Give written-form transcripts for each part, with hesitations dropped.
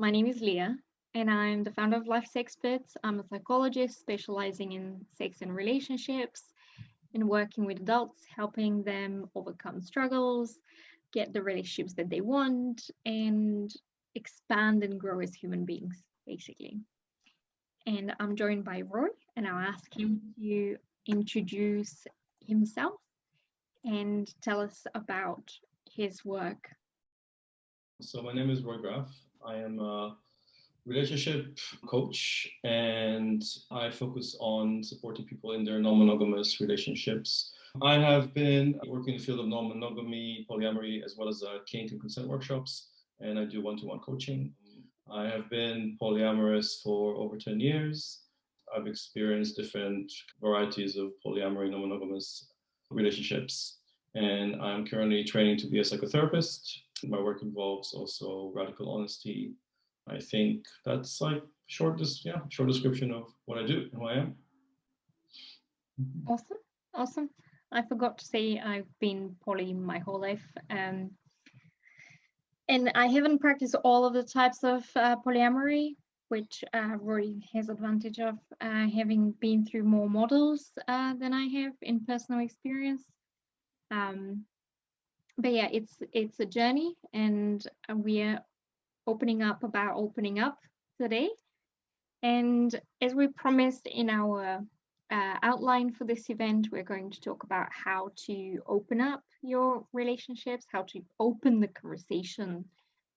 My name is Leah, and I'm the founder of Life Experts. I'm a psychologist specializing in sex and relationships and working with adults, helping them overcome struggles, get the relationships that they want, and expand and grow as human beings, basically. And I'm joined by Roy, and I'll ask him to introduce himself and tell us about his work. So my name is Roy Graff. I am a relationship coach and I focus on supporting people in their non-monogamous relationships. I have been working in the field of non-monogamy, polyamory, as well as kink and consent workshops, and I do one-to-one coaching. I have been polyamorous for over 10 years. I've experienced different varieties of polyamory, non-monogamous relationships, and I'm currently training to be a psychotherapist. My work involves also radical honesty. I think that's like short description of what I do and who I am. Awesome. I forgot to say I've been poly my whole life. And I haven't practiced all of the types of polyamory, which Rory has advantage of, having been through more models than I have in personal experience. But yeah, it's a journey, and we are opening up today. And as we promised in our outline for this event, we're going to talk about how to open up your relationships, how to open the conversation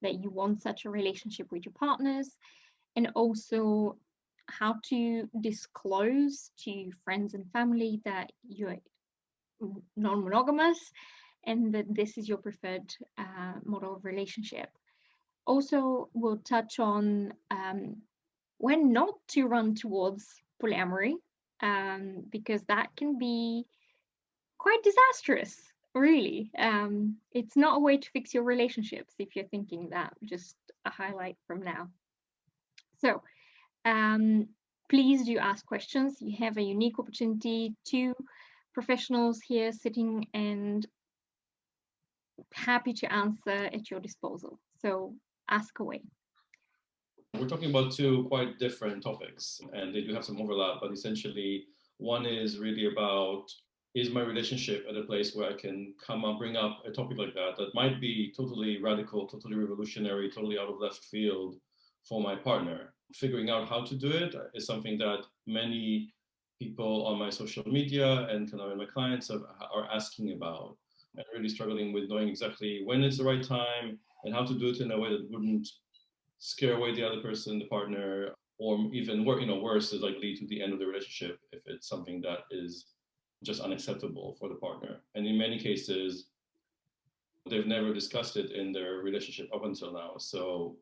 that you want such a relationship with your partners, and also how to disclose to friends and family that you're non-monogamous and that this is your preferred model of relationship. Also, we'll touch on when not to run towards polyamory, because that can be quite disastrous, really. It's not a way to fix your relationships if you're thinking that, just a highlight from now. So please do ask questions. You have a unique opportunity. Two professionals here sitting and happy to answer at your disposal. So ask away. We're talking about two quite different topics, and they do have some overlap, but essentially one is really about, is my relationship at a place where I can bring up a topic like that might be totally radical, totally revolutionary, totally out of left field for my partner. Figuring out how to do it is something that many people on my social media and kind of my clients are asking about, and really struggling with knowing exactly when it's the right time and how to do it in a way that wouldn't scare away the other person, the partner, or even worse, is like lead to the end of the relationship if it's something that is just unacceptable for the partner. And in many cases, they've never discussed it in their relationship up until now, so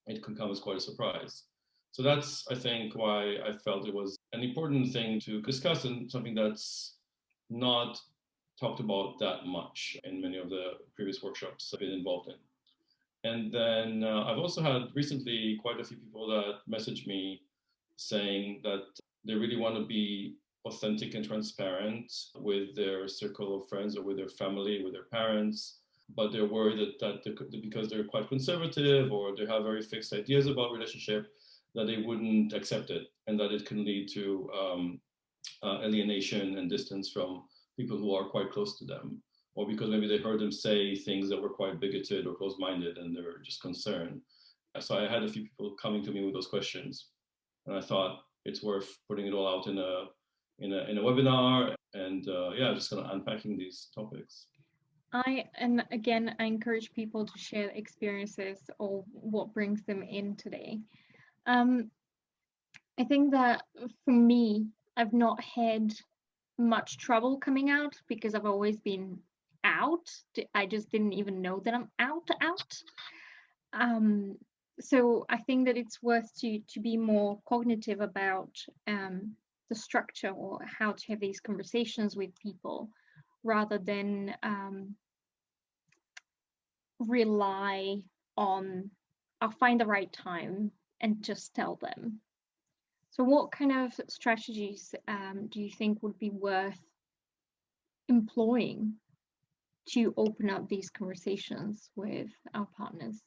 it can come as quite a surprise. So that's, I think, why I felt it was an important thing to discuss, and something that's not talked about that much in many of the previous workshops I've been involved in. And then I've also had recently quite a few people that message me saying that they really want to be authentic and transparent with their circle of friends or with their family, with their parents, but they're worried that because they're quite conservative or they have very fixed ideas about relationship, that they wouldn't accept it, and that it can lead to alienation and distance from people who are quite close to them, or because maybe they heard them say things that were quite bigoted or closed-minded and they were just concerned. So I had a few people coming to me with those questions, and I thought it's worth putting it all out in a webinar, and just kind of unpacking these topics. I encourage people to share experiences or what brings them in today. I think that for me, I've not had much trouble coming out because I've always been out. I just didn't even know that I'm out. So I think that it's worth to be more cognitive about the structure or how to have these conversations with people, rather than rely on I'll find the right time and just tell them. So what kind of strategies do you think would be worth employing to open up these conversations with our partners,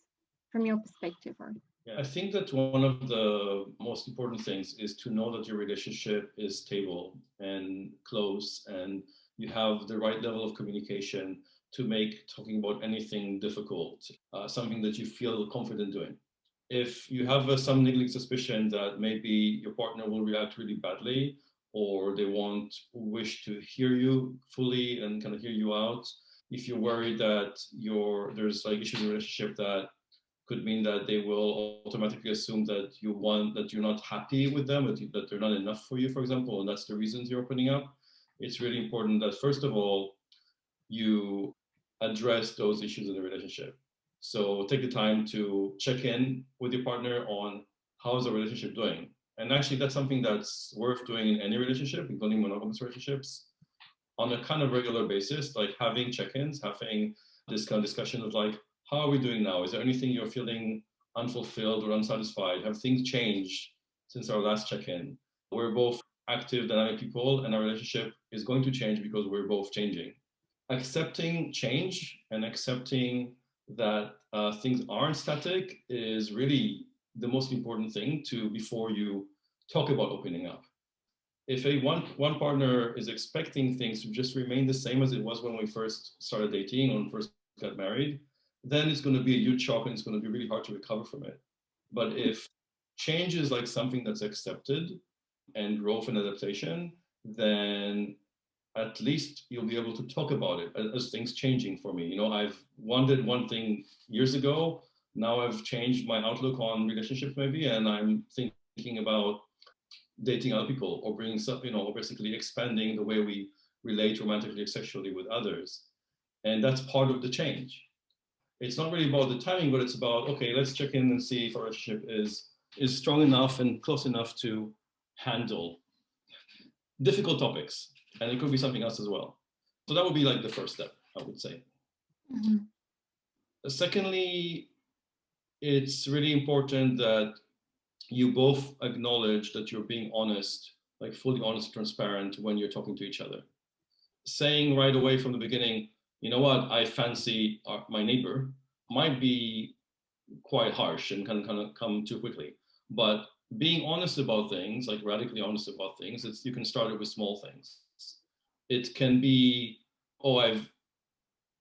from your perspective? Or I think that one of the most important things is to know that your relationship is stable and close, and you have the right level of communication to make talking about anything difficult something that you feel confident doing. If you have some niggling suspicion that maybe your partner will react really badly, or they won't wish to hear you fully and kind of hear you out, if you're worried that there's like issues in the relationship that could mean that they will automatically assume that you're not happy with them, that they're not enough for you, for example, and that's the reasons you're opening up. It's really important that first of all, you address those issues in the relationship. So take the time to check in with your partner on how's the relationship doing. And actually, that's something that's worth doing in any relationship, including monogamous relationships, on a kind of regular basis, like having check-ins, having this kind of discussion of like, how are we doing now? Is there anything you're feeling unfulfilled or unsatisfied? Have things changed since our last check-in? We're both active, dynamic people, and our relationship is going to change because we're both changing. Accepting change and accepting that things aren't static is really the most important thing before you talk about opening up. If one partner is expecting things to just remain the same as it was when we first started dating or first got married, then it's going to be a huge shock and it's going to be really hard to recover from it. But if change is like something that's accepted and growth and adaptation, then at least you'll be able to talk about it as things changing for me. I've wanted one thing years ago. Now I've changed my outlook on relationships maybe, and I'm thinking about dating other people or bringing stuff, or basically expanding the way we relate romantically or sexually with others. And that's part of the change. It's not really about the timing, but it's about, okay, let's check in and see if our relationship is strong enough and close enough to handle difficult topics. And it could be something else as well. So that would be like the first step, I would say. Mm-hmm. Secondly, it's really important that you both acknowledge that you're being honest, like fully honest, transparent when you're talking to each other. Saying right away from the beginning, you know what, I fancy my neighbor, might be quite harsh and can kind of come too quickly. But being honest about things, like radically honest about things, you can start it with small things. It can be, oh, I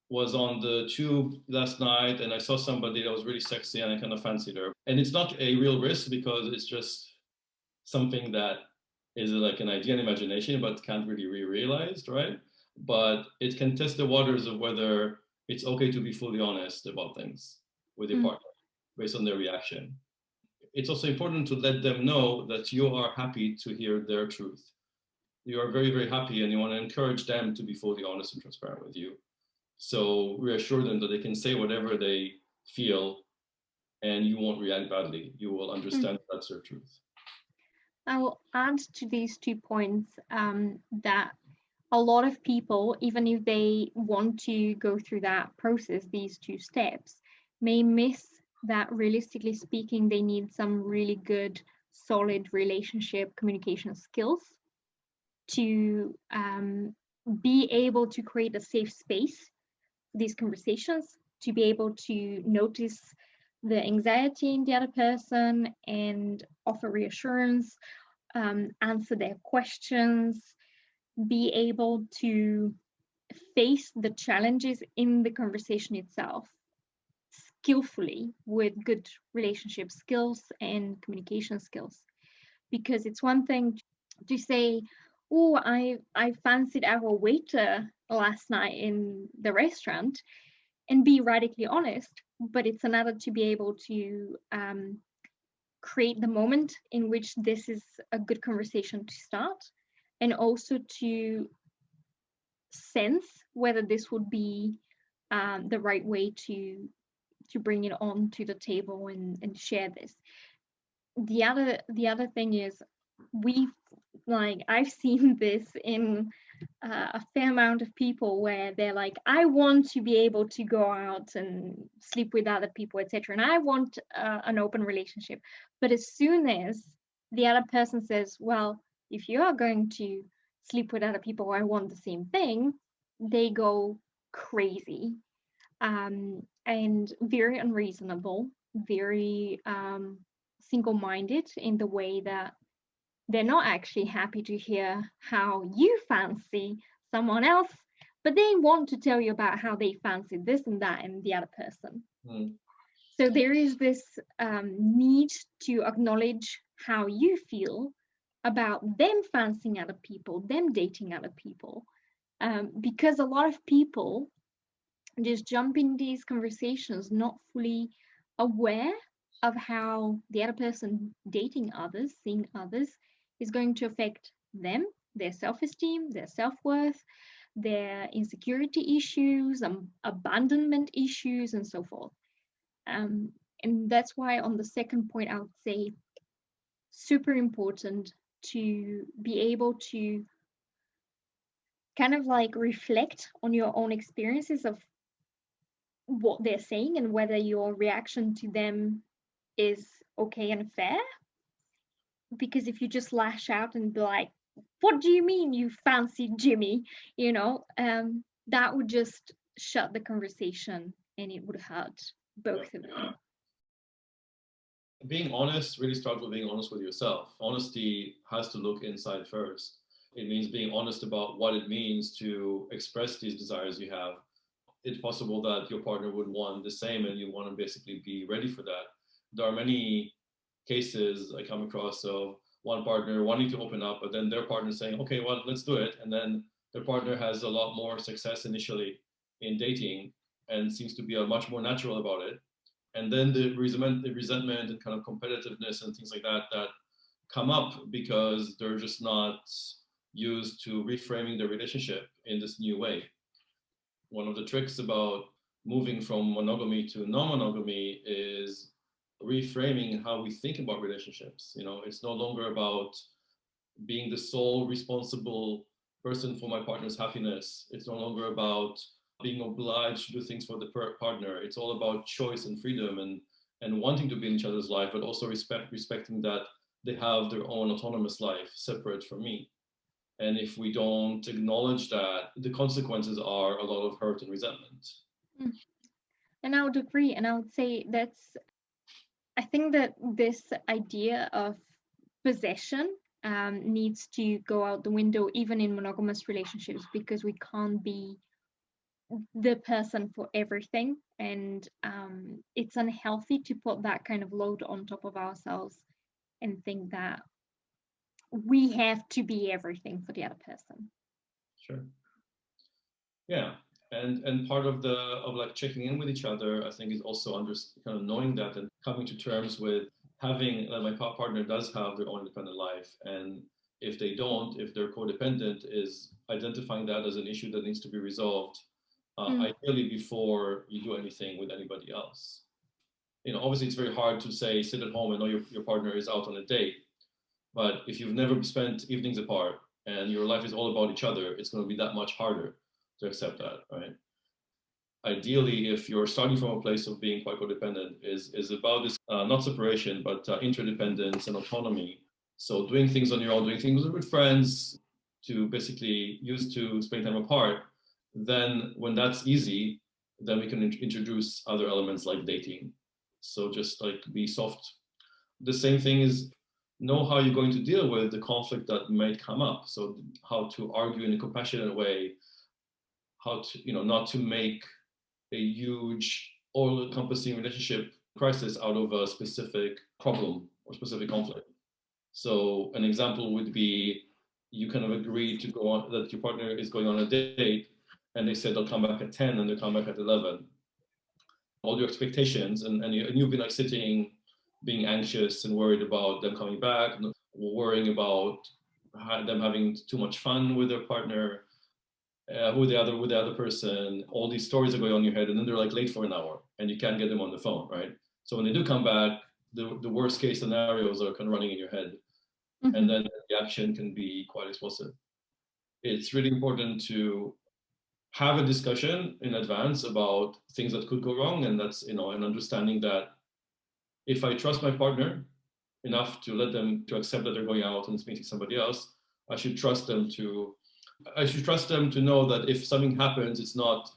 was on the tube last night and I saw somebody that was really sexy and I kind of fancied her. And it's not a real risk because it's just something that is like an idea and imagination, but can't really be realized, right? But it can test the waters of whether it's okay to be fully honest about things with your partner based on their reaction. It's also important to let them know that you are happy to hear their truth. You are very, very happy and you want to encourage them to be fully honest and transparent with you. So reassure them that they can say whatever they feel and you won't react badly. You will understand that's their truth. I will add to these 2 points that a lot of people, even if they want to go through that process, these 2 steps, may miss that realistically speaking, they need some really good, solid relationship communication skills to be able to create a safe space for these conversations, to be able to notice the anxiety in the other person and offer reassurance, answer their questions, be able to face the challenges in the conversation itself skillfully with good relationship skills and communication skills. Because it's one thing to say, oh, I fancied our waiter last night in the restaurant, and be radically honest, but it's another to be able to create the moment in which this is a good conversation to start, and also to sense whether this would be the right way to bring it on to the table and share this. The other thing is, I've seen this in a fair amount of people where they're like, I want to be able to go out and sleep with other people, etc., and I want an open relationship. But as soon as the other person says, well, if you are going to sleep with other people, I want the same thing, they go crazy. and very unreasonable, very single-minded in the way that they're not actually happy to hear how you fancy someone else, but they want to tell you about how they fancy this and that and the other person. So there is this need to acknowledge how you feel about them fancying other people, them dating other people, because a lot of people just jump in these conversations not fully aware of how the other person dating others, seeing others, is going to affect them, their self-esteem, their self-worth, their insecurity issues, abandonment issues, and so forth. And that's why on the second point, I would say super important to be able to kind of like reflect on your own experiences of what they're saying and whether your reaction to them is okay and fair. Because if you just lash out and be like, what do you mean you fancy Jimmy? That would just shut the conversation and it would hurt both of them. Being honest really starts with being honest with yourself. Honesty has to look inside first. It means being honest about what it means to express these desires you have. It's possible that your partner would want the same and you want to basically be ready for that. There are many cases I come across of one partner wanting to open up, but then their partner saying, okay, well, let's do it. And then their partner has a lot more success initially in dating and seems to be much more natural about it. And then the resentment and kind of competitiveness and things like that come up because they're just not used to reframing the relationship in this new way. One of the tricks about moving from monogamy to non-monogamy is reframing how we think about relationships. It's no longer about being the sole responsible person for my partner's happiness. It's no longer about being obliged to do things for the partner. It's all about choice and freedom and wanting to be in each other's life, but also respecting that they have their own autonomous life separate from me. And if we don't acknowledge that, the consequences are a lot of hurt and resentment. And I would agree. And I would say I think that this idea of possession needs to go out the window, even in monogamous relationships, because we can't be the person for everything. And it's unhealthy to put that kind of load on top of ourselves and think that we have to be everything for the other person. Sure. Yeah. And part of like checking in with each other, I think, is also kind of knowing that and coming to terms with having my partner does have their own independent life. And if they don't, if they're codependent, is identifying that as an issue that needs to be resolved, ideally before you do anything with anybody else. Obviously it's very hard to say, sit at home and know your partner is out on a date. But if you've never spent evenings apart and your life is all about each other, it's going to be that much harder to accept that, right? Ideally, if you're starting from a place of being quite codependent, is about this, not separation, but interdependence and autonomy. So doing things on your own, doing things with friends to basically use to spend time apart. Then when that's easy, then we can introduce other elements like dating. So just like be soft. The same thing is know how you're going to deal with the conflict that might come up. So how to argue in a compassionate way, how to, not to make a huge all-encompassing relationship crisis out of a specific problem or specific conflict. So an example would be you kind of agree to go on, that your partner is going on a date and they said they'll come back at 10 and they'll come back at 11. All your expectations and you've been like sitting, being anxious and worried about them coming back, worrying about them having too much fun with their partner, with the other person. All these stories are going on in your head, and then they're like late for an hour, and you can't get them on the phone, right? So when they do come back, the worst case scenarios are kind of running in your head, and then the action can be quite explosive. It's really important to have a discussion in advance about things that could go wrong, and that's and understanding that if I trust my partner enough to let them to accept that they're going out and meeting somebody else, I should trust them to know that if something happens, it's not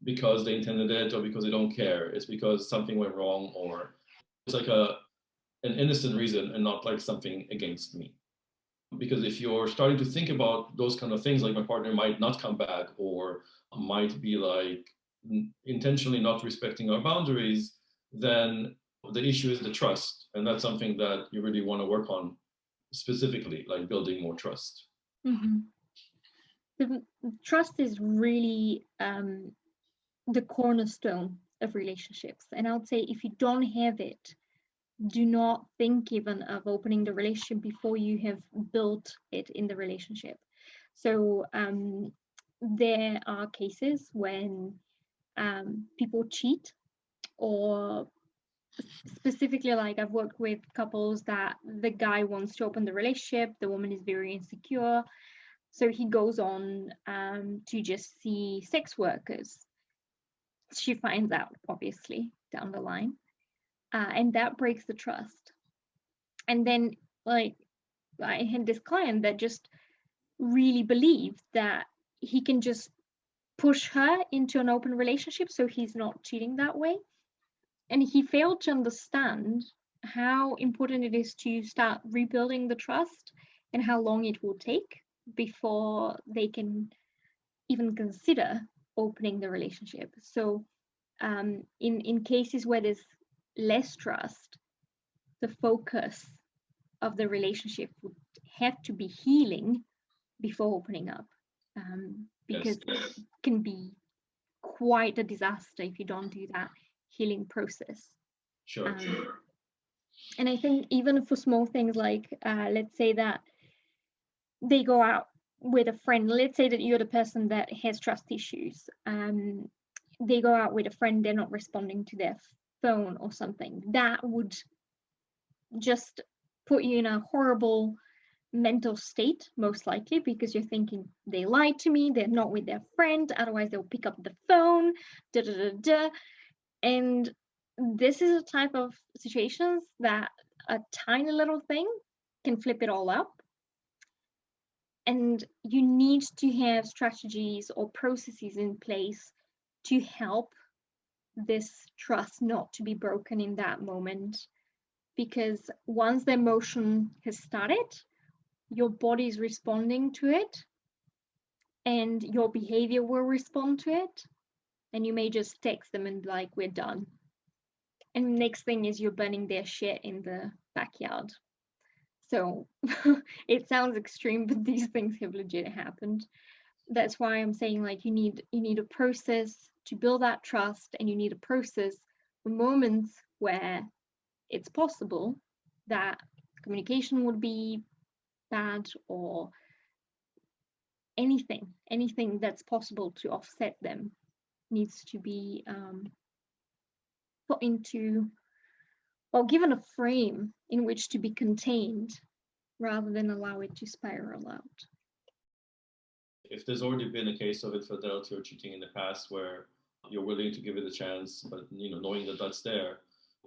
because they intended it or because they don't care. It's because something went wrong, or it's like an innocent reason and not like something against me. Because if you're starting to think about those kind of things, like my partner might not come back or might be like intentionally not respecting our boundaries, then the issue is the trust. And that's something that you really want to work on specifically, like building more trust. Mm-hmm. The trust is really the cornerstone of relationships. And I would say if you don't have it, do not think even of opening the relationship before you have built it in the relationship. So there are cases when people cheat, or specifically, like I've worked with couples that the guy wants to open the relationship, the woman is very insecure, so he goes on to just see sex workers. She finds out, obviously, down the line, and that breaks the trust. And then, like, I had this client that just really believed that he can just push her into an open relationship, so he's not cheating that way. And he failed to understand how important it is to start rebuilding the trust and how long it will take before they can even consider opening the relationship. So in cases where there's less trust, the focus of the relationship would have to be healing before opening up, because Yes. it can be quite a disaster if you don't do that healing process. Sure. And I think even for small things like, let's say that they go out with a friend, let's say that you're the person that has trust issues, they go out with a friend, they're not responding to their phone or something, that would just put you in a horrible mental state, most likely, because you're thinking they lied to me, they're not with their friend, otherwise they'll pick up the phone, da da da da. And this is a type of situations that a tiny little thing can flip it all up. And you need to have strategies or processes in place to help this trust not to be broken in that moment. Because once the emotion has started, your body is responding to it and your behavior will respond to it. And you may just text them and be like, we're done. And next thing is you're burning their shit in the backyard. So it sounds extreme, but these things have legit happened. That's why I'm saying, like, you need a process to build that trust, and you need a process for moments where it's possible that communication would be bad, or anything that's possible to offset them needs to be put into, or given a frame in which to be contained, rather than allow it to spiral out. If there's already been a case of infidelity or cheating in the past where you're willing to give it a chance, but knowing that that's there,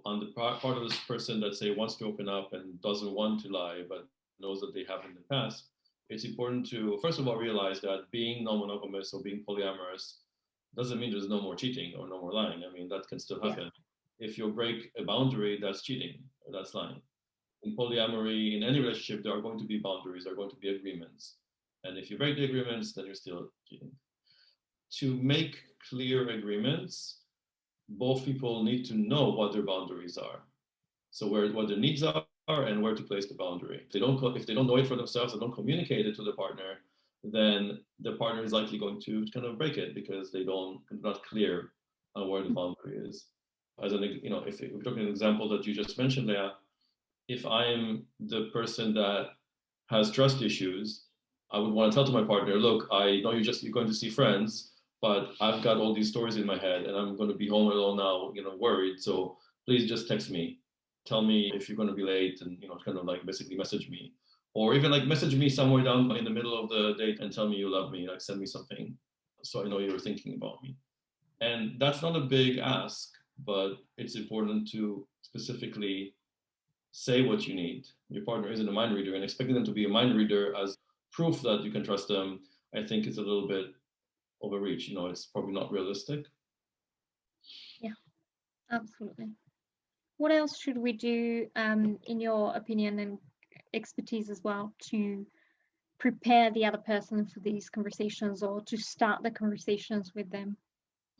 on the part of this person that say wants to open up and doesn't want to lie, but knows that they have in the past, it's important to first of all realize that being non-monogamous or being polyamorous doesn't mean there's no more cheating or no more lying. I mean, that can still happen. Yeah. If you break a boundary, that's cheating, that's lying. In polyamory, in any relationship, there are going to be boundaries, there are going to be agreements. And if you break the agreements, then you're still cheating. To make clear agreements, both people need to know what their boundaries are. So what their needs are and where to place the boundary. If they don't know it for themselves and don't communicate it to the partner, then the partner is likely going to kind of break it because they're not clear on where the boundary is. As if we're talking an example that you just mentioned, Leah, if I'm the person that has trust issues, I would want to tell to my partner, look, I know you're going to see friends, but I've got all these stories in my head and I'm going to be home alone now, worried. So please just text me. Tell me if you're going to be late and, kind of like basically message me. Or even like message me somewhere down in the middle of the day and tell me you love me, like send me something so I know you're thinking about me. And that's not a big ask, but it's important to specifically say what you need. Your partner isn't a mind reader, and expecting them to be a mind reader as proof that you can trust them, I think is a little bit overreach. It's probably not realistic. Absolutely. What else should we do, in your opinion and expertise as well, to prepare the other person for these conversations or to start the conversations with them?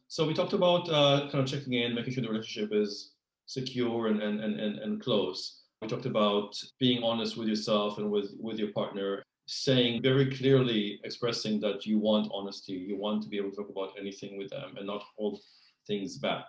So we talked about kind of checking in, making sure the relationship is secure and close. We talked about being honest with yourself and with your partner, saying very clearly, expressing that you want honesty, you want to be able to talk about anything with them and not hold things back.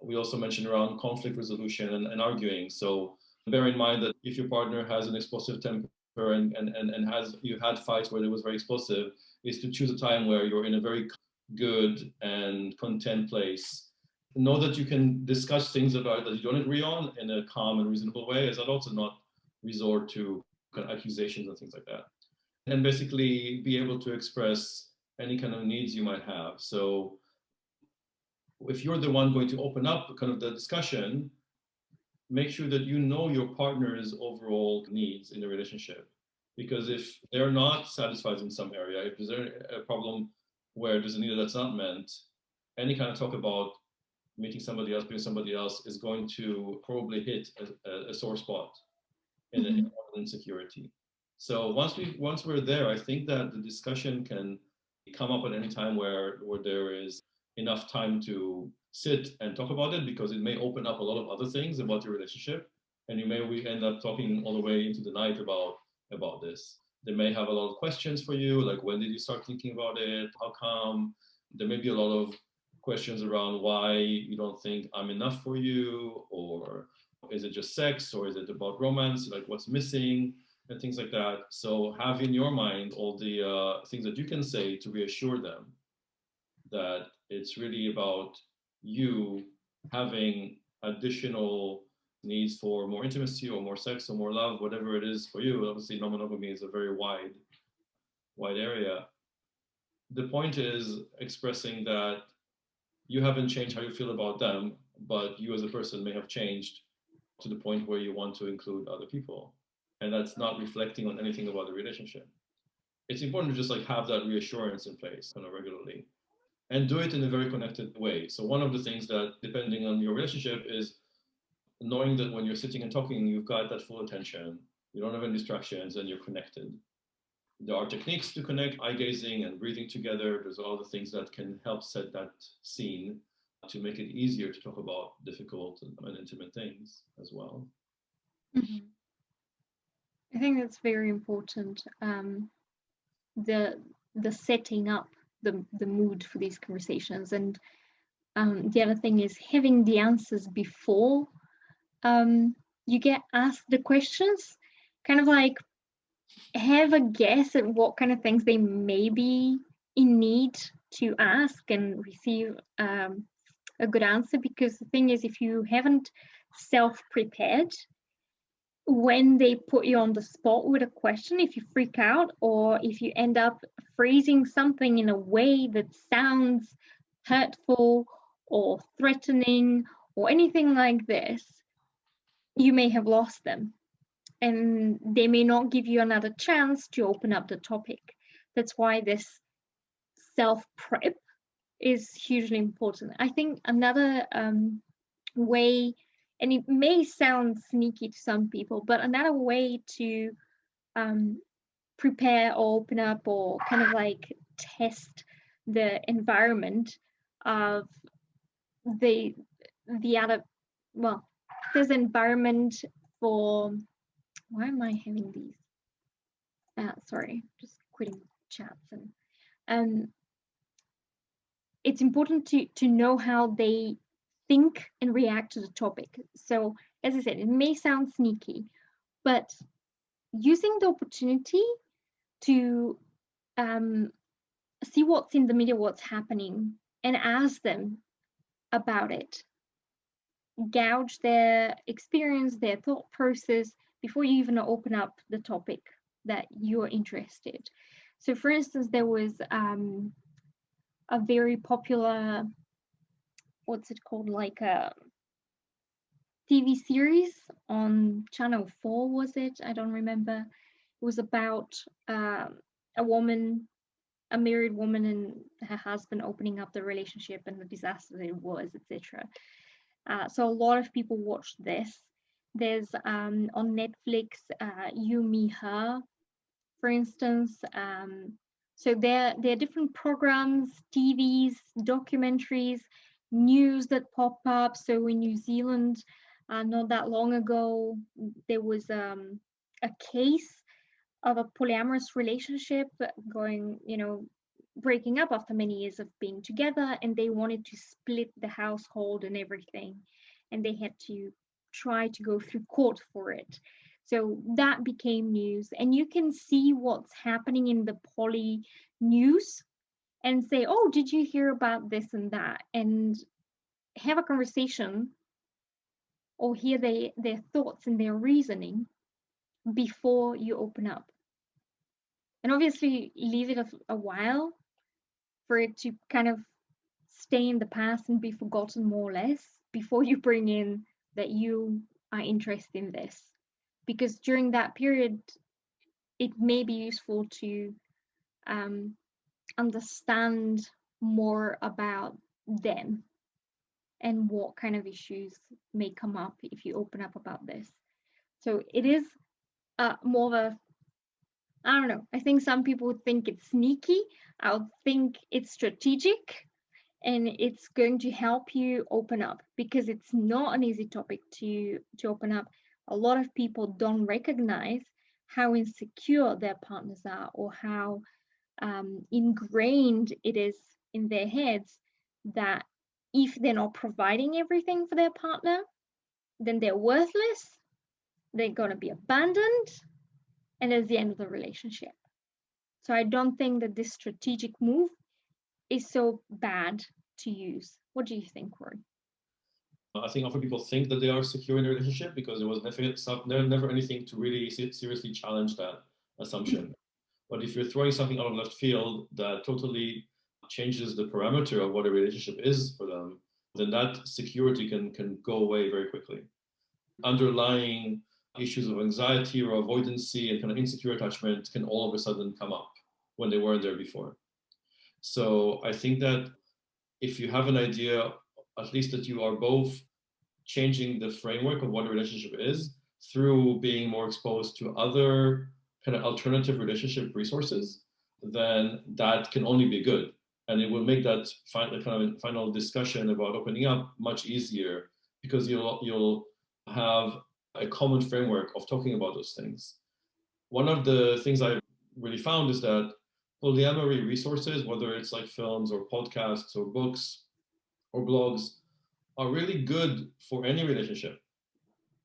We also mentioned around conflict resolution and arguing. So bear in mind that if your partner has an explosive temper and has you had fights where it was very explosive, is to choose a time where you're in a very good and content place. Know that you can discuss things that you don't agree on in a calm and reasonable way, as adults, and not resort to kind of accusations and things like that. And basically be able to express any kind of needs you might have. So if you're the one going to open up kind of the discussion, make sure that you know your partner's overall needs in the relationship. Because if they're not satisfied in some area, if there's a problem where there's a need that's not met, any kind of talk about meeting somebody else, being somebody else, is going to probably hit a sore spot in an insecurity. So once we're there, I think that the discussion can come up at any time where there is enough time to sit and talk about it, because it may open up a lot of other things about your relationship, and we end up talking all the way into the night about this. They may have a lot of questions for you, like when did you start thinking about it? How come? There may be a lot of questions around why you don't think I'm enough for you, or is it just sex, or is it about romance? Like what's missing? And things like that. So have in your mind all the things that you can say to reassure them that it's really about you having additional needs for more intimacy or more sex or more love, whatever it is for you. Obviously, non-monogamy is a very wide area. The point is expressing that you haven't changed how you feel about them, but you as a person may have changed to the point where you want to include other people. And that's not reflecting on anything about the relationship. It's important to just like have that reassurance in place kind of regularly and do it in a very connected way. So one of the things that, depending on your relationship, is knowing that when you're sitting and talking, you've got that full attention, you don't have any distractions, and you're connected. There are techniques to connect, eye gazing and breathing together. There's all the things that can help set that scene to make it easier to talk about difficult and intimate things as well. Mm-hmm. I think that's very important. The setting up the mood for these conversations, and the other thing is having the answers before you get asked the questions. Kind of like have a guess at what kind of things they may be in need to ask and receive a good answer. Because the thing is, if you haven't self-prepared, when they put you on the spot with a question, if you freak out or if you end up phrasing something in a way that sounds hurtful or threatening or anything like this, you may have lost them and they may not give you another chance to open up the topic. That's why this self-prep is hugely important. I think another way, and it may sound sneaky to some people, but another way to prepare or open up or kind of like test the environment of the other, well, there's environment for, why am I having these? Sorry, just quitting chats. And it's important to know how they think and react to the topic. So as I said, it may sound sneaky, but using the opportunity to see what's in the middle, what's happening, and ask them about it. Gauge their experience, their thought process before you even open up the topic that you're interested. So for instance, there was a very popular, what's it called, like a TV series on Channel 4, was it? I don't remember. It was about a woman, a married woman, and her husband opening up the relationship and the disaster that it was, etc. So a lot of people watch this. There's on Netflix, You, Me, Her, for instance. So there are different programs, TVs, documentaries, news that pop up. So in New Zealand, not that long ago, there was a case of a polyamorous relationship going, breaking up after many years of being together, and they wanted to split the household and everything, and they had to try to go through court for it. So that became news, and you can see what's happening in the poly news and say, oh, did you hear about this and that, and have a conversation or hear their thoughts and their reasoning before you open up. And obviously leave it a while for it to kind of stay in the past and be forgotten more or less before you bring in that you are interested in this. Because during that period, it may be useful to understand more about them and what kind of issues may come up if you open up about this. So it is more of a, I don't know, I think some people would think it's sneaky. I would think it's strategic, and it's going to help you open up, because it's not an easy topic to open up. A lot of people don't recognize how insecure their partners are, or how ingrained it is in their heads that if they're not providing everything for their partner, then they're worthless, they're going to be abandoned, and that's the end of the relationship. So I don't think that this strategic move is so bad to use. What do you think, Rory? I think often people think that they are secure in a relationship because there was never anything to really seriously challenge that assumption. But if you're throwing something out of left field that totally changes the parameter of what a relationship is for them, then that security can go away very quickly. Underlying issues of anxiety or avoidancy and kind of insecure attachment can all of a sudden come up when they weren't there before. So I think that if you have an idea, at least that you are both changing the framework of what a relationship is through being more exposed to other kind of alternative relationship resources, then that can only be good. And it will make that kind of final discussion about opening up much easier, because you'll have a common framework of talking about those things. One of the things I really found is that polyamory resources, whether it's like films or podcasts or books or blogs, are really good for any relationship,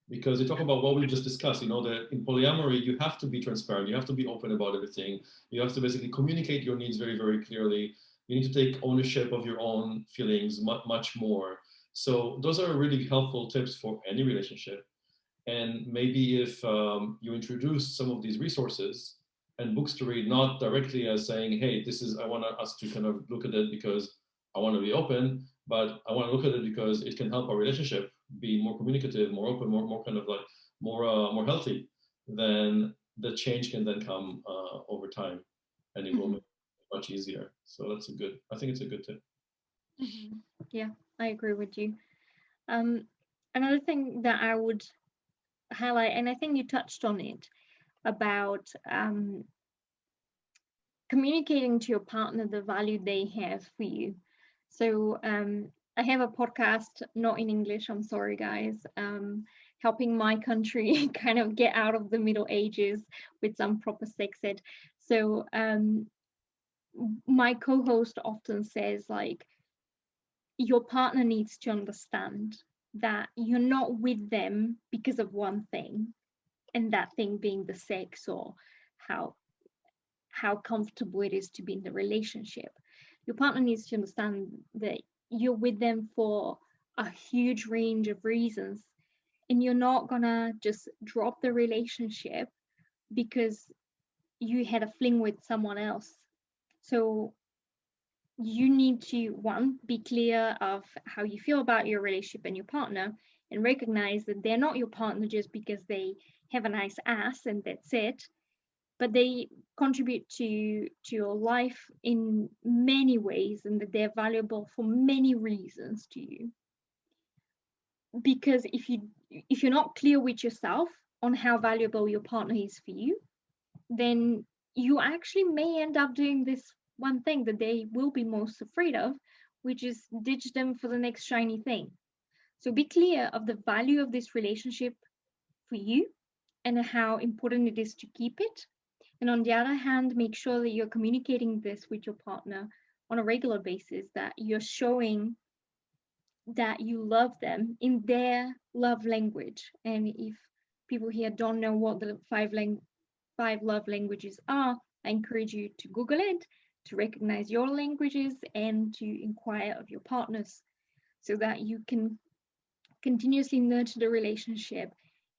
because they talk about what we just discussed. That in polyamory, you have to be transparent, you have to be open about everything, you have to basically communicate your needs very, very clearly. You need to take ownership of your own feelings much more. So those are really helpful tips for any relationship. And maybe if you introduce some of these resources and books to read, not directly as saying, hey, I want us to kind of look at it because I want to be open, but I want to look at it because it can help our relationship be more communicative, more open, more kind of like more healthy, then the change can then come over time, and it will make it much easier. So I think it's a good tip. Mm-hmm. Yeah, I agree with you. Another thing that I would highlight, and I think you touched on it, about communicating to your partner the value they have for you. So I have a podcast, not in English, I'm sorry guys, helping my country kind of get out of the Middle Ages with some proper sex ed. So my co-host often says, like, your partner needs to understand that you're not with them because of one thing, and that thing being the sex or how comfortable it is to be in the relationship. Your partner needs to understand that you're with them for a huge range of reasons, and you're not gonna just drop the relationship because you had a fling with someone else. So you need to, one, be clear of how you feel about your relationship and your partner, and recognize that they're not your partner just because they have a nice ass and that's it, but they contribute to your life in many ways, and that they're valuable for many reasons to you. because if you're not clear with yourself on how valuable your partner is for you, then you actually may end up doing this one thing that they will be most afraid of, which is ditch them for the next shiny thing. So be clear of the value of this relationship for you and how important it is to keep it. And on the other hand, make sure that you're communicating this with your partner on a regular basis, that you're showing that you love them in their love language. And if people here don't know what the five love languages are, I encourage you to Google it, to recognize your languages, and to inquire of your partners so that you can continuously nurture the relationship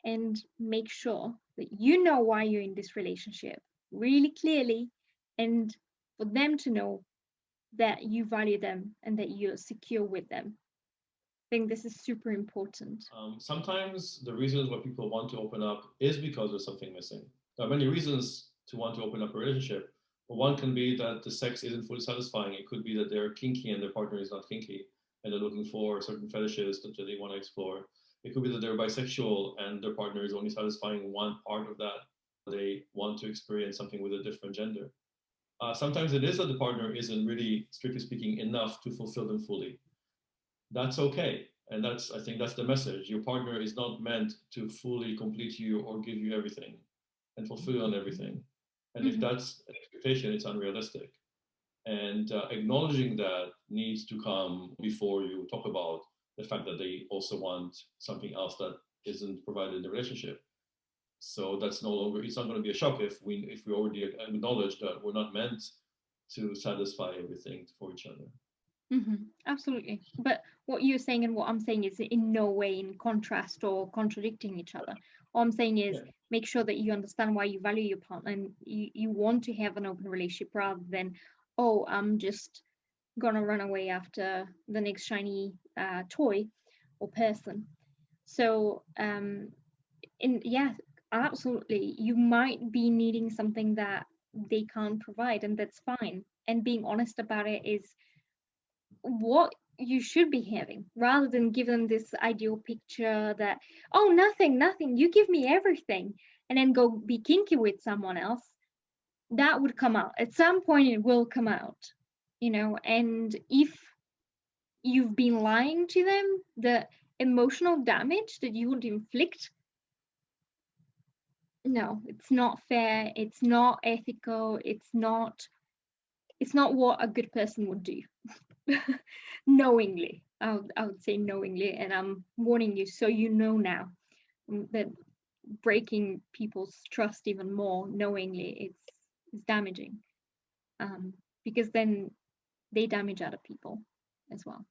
and make sure that you know why you're in this relationship really clearly, and for them to know that you value them and that you're secure with them. I think this is super important. Sometimes the reasons why people want to open up is because there's something missing. There are many reasons to want to open up a relationship. But one can be that the sex isn't fully satisfying. It could be that they're kinky and their partner is not kinky, and they're looking for certain fetishes that they want to explore. It could be that they're bisexual and their partner is only satisfying one part of that. They want to experience something with a different gender. Sometimes it is that the partner isn't really, strictly speaking, enough to fulfill them fully. That's okay. And I think that's the message. Your partner is not meant to fully complete you or give you everything and fulfill you on everything. And if that's an expectation, it's unrealistic. And acknowledging that needs to come before you talk about the fact that they also want something else that isn't provided in the relationship. So that's no longer, it's not going to be a shock if we already acknowledge that we're not meant to satisfy everything for each other. Absolutely. But what you're saying and what I'm saying is in no way in contrast or contradicting each other. All I'm saying is make sure that you understand why you value your partner and you want to have an open relationship rather than, oh, I'm just going to run away after the next shiny toy or person. So, absolutely. You might be needing something that they can't provide, and that's fine. And being honest about it is what you should be having, rather than give them this ideal picture that, oh, nothing, you give me everything, and then go be kinky with someone else. That would come out at some point. It will come out, and if you've been lying to them, the emotional damage that you would inflict, no, it's not fair, it's not ethical, it's not what a good person would do. Knowingly, I would say knowingly, and I'm warning you so you know now that breaking people's trust even more knowingly it's damaging, because then they damage other people as well.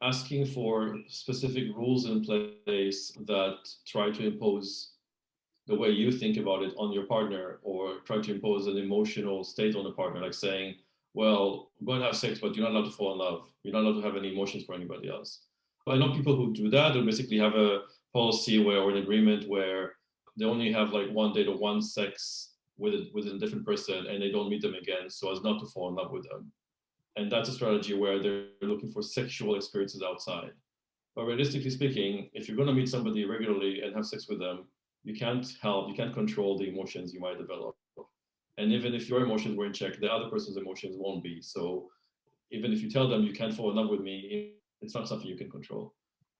Asking for specific rules in place that try to impose the way you think about it on your partner, or try to impose an emotional state on the partner, like saying, well, we're going to have sex, but you're not allowed to fall in love. You're not allowed to have any emotions for anybody else. I know people who do that, who basically have a policy or an agreement where they only have like one date or one sex with a different person, and they don't meet them again so as not to fall in love with them. And that's a strategy where they're looking for sexual experiences outside. But realistically speaking, if you're going to meet somebody regularly and have sex with them, you can't control the emotions you might develop. And even if your emotions were in check, the other person's emotions won't be. So even if you tell them you can't fall in love with me, it's not something you can control.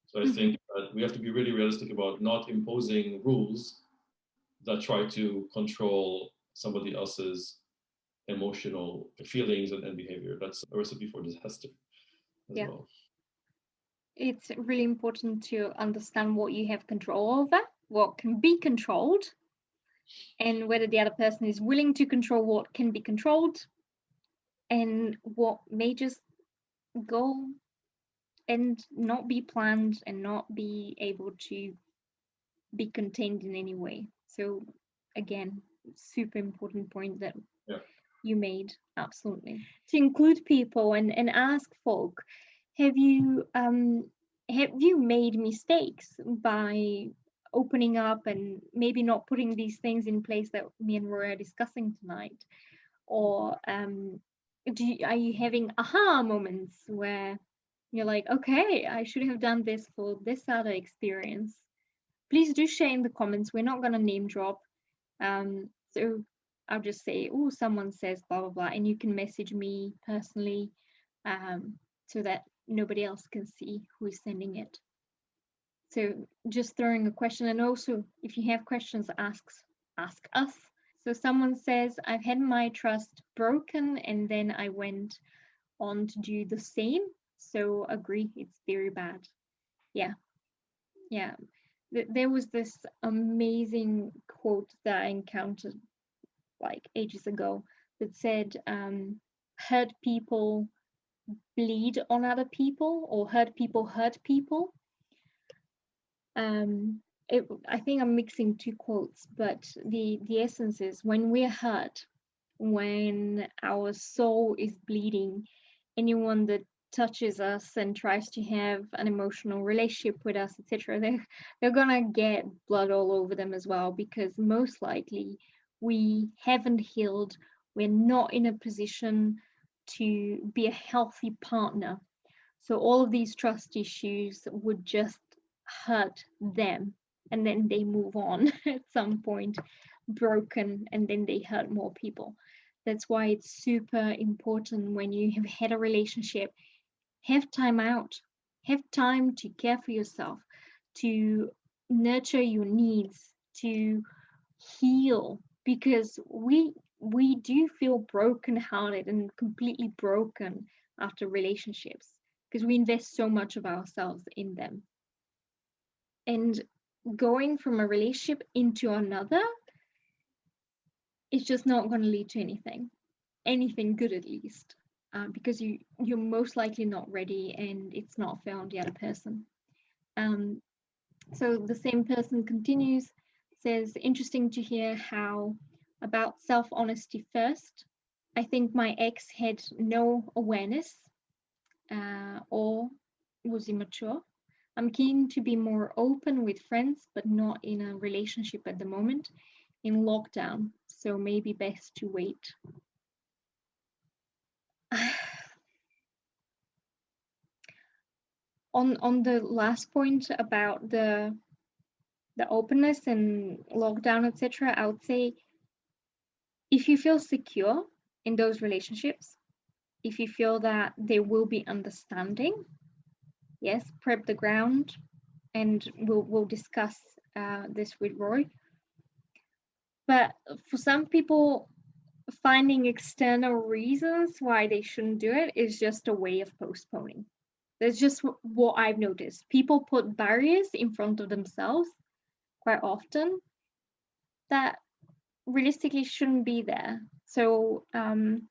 So I think that we have to be really realistic about not imposing rules that try to control somebody else's emotional feelings and behavior. That's a recipe for disaster as well. It's really important to understand what you have control over, what can be controlled, and whether the other person is willing to control what can be controlled and what may just go and not be planned and not be able to be contained in any way. So again, super important point that you made. Absolutely. To include people and ask folk, have you made mistakes by opening up and maybe not putting these things in place that me and Roy are discussing tonight? Or are you having aha moments where You're like, okay, I should have done this for this other experience. Please do share in the comments. We're not going to name drop. So I'll just say, oh, someone says blah, blah, blah. And you can message me personally so that nobody else can see who is sending it. So just throwing a question. And also, if you have questions, ask us. So someone says, I've had my trust broken and then I went on to do the same. So agree, it's very bad. Yeah. There was this amazing quote that I encountered like ages ago that said, hurt people bleed on other people, or hurt people hurt people. I think I'm mixing two quotes, but the essence is, when we're hurt, when our soul is bleeding, anyone that touches us and tries to have an emotional relationship with us, etc., they're gonna get blood all over them as well, because most likely we haven't healed. We're not in a position to be a healthy partner. So all of these trust issues would just hurt them, and then they move on at some point broken, and then they hurt more people. That's why it's super important, when you have had a relationship, have time out, have time to care for yourself, to nurture your needs, to heal, because we do feel brokenhearted and completely broken after relationships, because we invest so much of ourselves in them. And going from a relationship into another is just not going to lead to anything good, at least, because you're most likely not ready, and it's not fair on the other person. So the same person continues, says, interesting to hear how about self-honesty first. I think my ex had no awareness or was immature. I'm keen to be more open with friends, but not in a relationship at the moment, in lockdown, so maybe best to wait. On the last point about the openness and lockdown, etc., I would say, if you feel secure in those relationships, if you feel that there will be understanding, yes, prep the ground, and we'll discuss this with Roy. But for some people, finding external reasons why they shouldn't do it is just a way of postponing. That's just what I've noticed. People put barriers in front of themselves quite often that realistically shouldn't be there. So one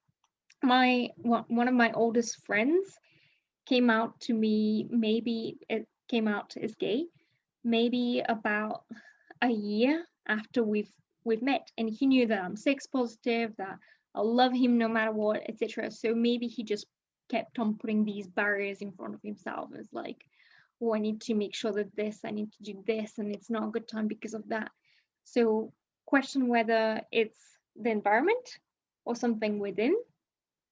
of my oldest friends came out to me, maybe it came out as gay, maybe about a year after we've met, and he knew that I'm sex positive, that I'll love him no matter what, etc. So maybe he just kept on putting these barriers in front of himself, as like, oh, I need to make sure that I need to do this, and it's not a good time because of that. So question whether it's the environment or something within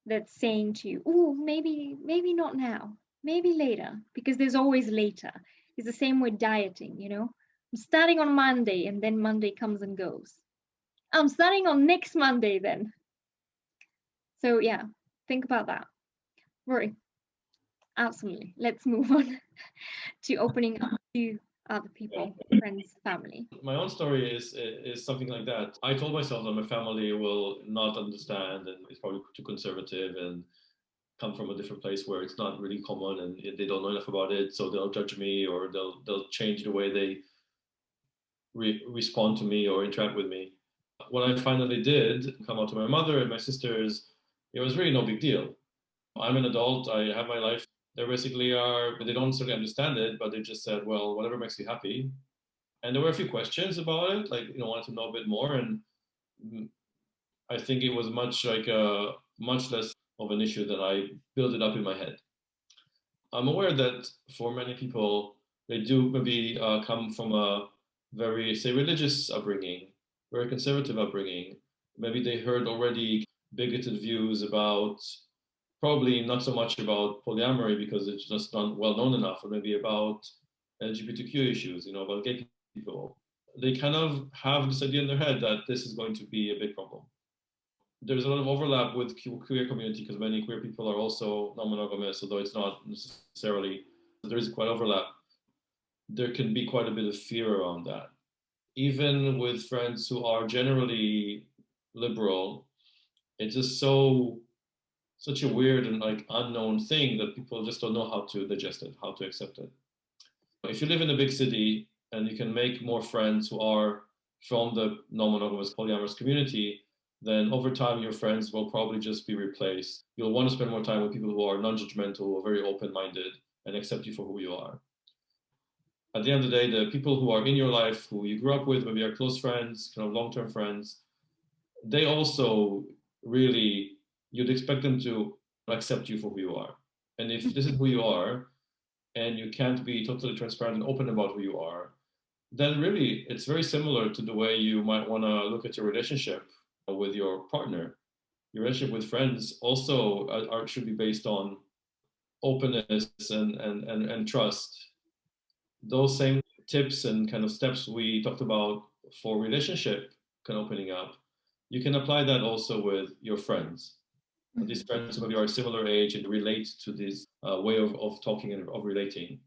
that's saying to you, oh, maybe not now, maybe later, because there's always later. It's the same with dieting, I'm starting on Monday, and then Monday comes and goes. I'm starting on next Monday then. So yeah, think about that. Rory, absolutely. Let's move on to opening up to other people, friends, family. My own story is something like that. I told myself that my family will not understand, and it's probably too conservative, and come from a different place where it's not really common, and they don't know enough about it, so they'll judge me, or they'll change the way they respond to me or interact with me. When I finally did come out to my mother and my sisters, it was really no big deal. I'm an adult, I have my life. They basically they don't necessarily understand it, but they just said, well, whatever makes you happy. And there were a few questions about it, like, wanted to know a bit more. And I think it was much less of an issue than I built it up in my head. I'm aware that for many people, they do maybe come from a very, say, religious upbringing, very conservative upbringing. Maybe they heard already bigoted views about probably not so much about polyamory because it's just not well known enough, or maybe about LGBTQ issues, about gay people. They kind of have this idea in their head that this is going to be a big problem. There's a lot of overlap with queer community because many queer people are also non-monogamous, although it's not necessarily, there is quite overlap. There can be quite a bit of fear around that. Even with friends who are generally liberal, it's just such a weird and like unknown thing that people just don't know how to digest it, how to accept it. If you live in a big city and you can make more friends who are from the non-monogamous polyamorous community, then over time your friends will probably just be replaced. You'll want to spend more time with people who are non-judgmental, who are very open-minded, and accept you for who you are. At the end of the day, the people who are in your life, who you grew up with, maybe are close friends, kind of long-term friends, they also really, you'd expect them to accept you for who you are. And if this is who you are, and you can't be totally transparent and open about who you are, then really it's very similar to the way you might want to look at your relationship with your partner. Your relationship with friends also should be based on openness and trust. Those same tips and kind of steps we talked about for relationship kind of opening up, you can apply that also with your friends. These friends maybe are similar age and relate to this way of talking and of relating.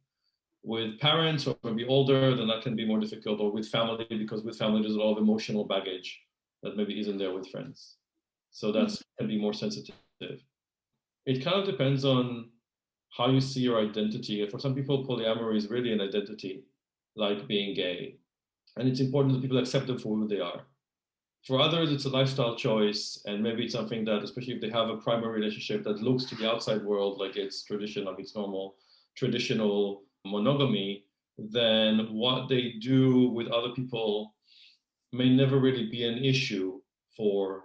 With parents or maybe older, then that can be more difficult, or with family, because with family there's a lot of emotional baggage that maybe isn't there with friends. So that can be more sensitive. It kind of depends on how you see your identity. For some people, polyamory is really an identity, like being gay. And it's important that people accept them for who they are. For others, it's a lifestyle choice, and maybe it's something that, especially if they have a primary relationship that looks to the outside world like it's traditional, like it's normal, traditional monogamy, then what they do with other people may never really be an issue for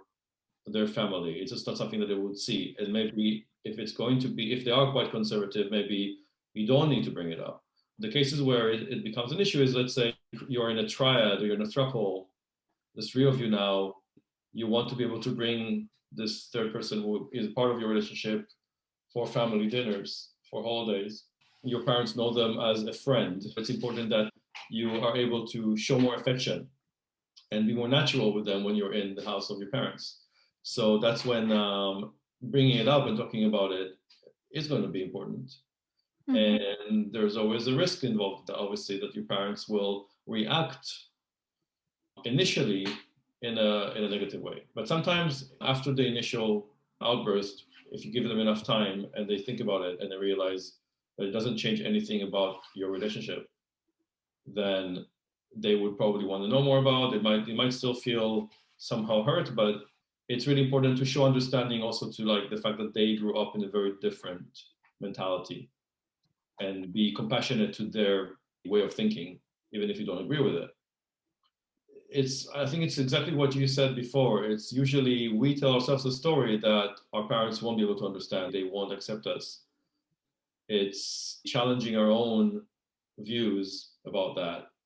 their family. It's just not something that they would see. And maybe if it's going to be, if they are quite conservative, maybe you don't need to bring it up. The cases where it becomes an issue is, let's say you're in a triad or you're in a throuple, there's three of you now, you want to be able to bring this third person who is part of your relationship for family dinners, for holidays. Your parents know them as a friend. It's important that you are able to show more affection and be more natural with them when you're in the house of your parents. So that's when bringing it up and talking about it is going to be important. And there's always a risk involved, obviously, that your parents will react initially in a negative way. But sometimes after the initial outburst, if you give them enough time and they think about it and they realize that it doesn't change anything about your relationship, then they would probably want to know more about it. They might still feel somehow hurt, but it's really important to show understanding also to like the fact that they grew up in a very different mentality, and be compassionate to their way of thinking, even if you don't agree with it. I think it's exactly what you said before. It's usually we tell ourselves a story that our parents won't be able to understand. They won't accept us. It's challenging our own views about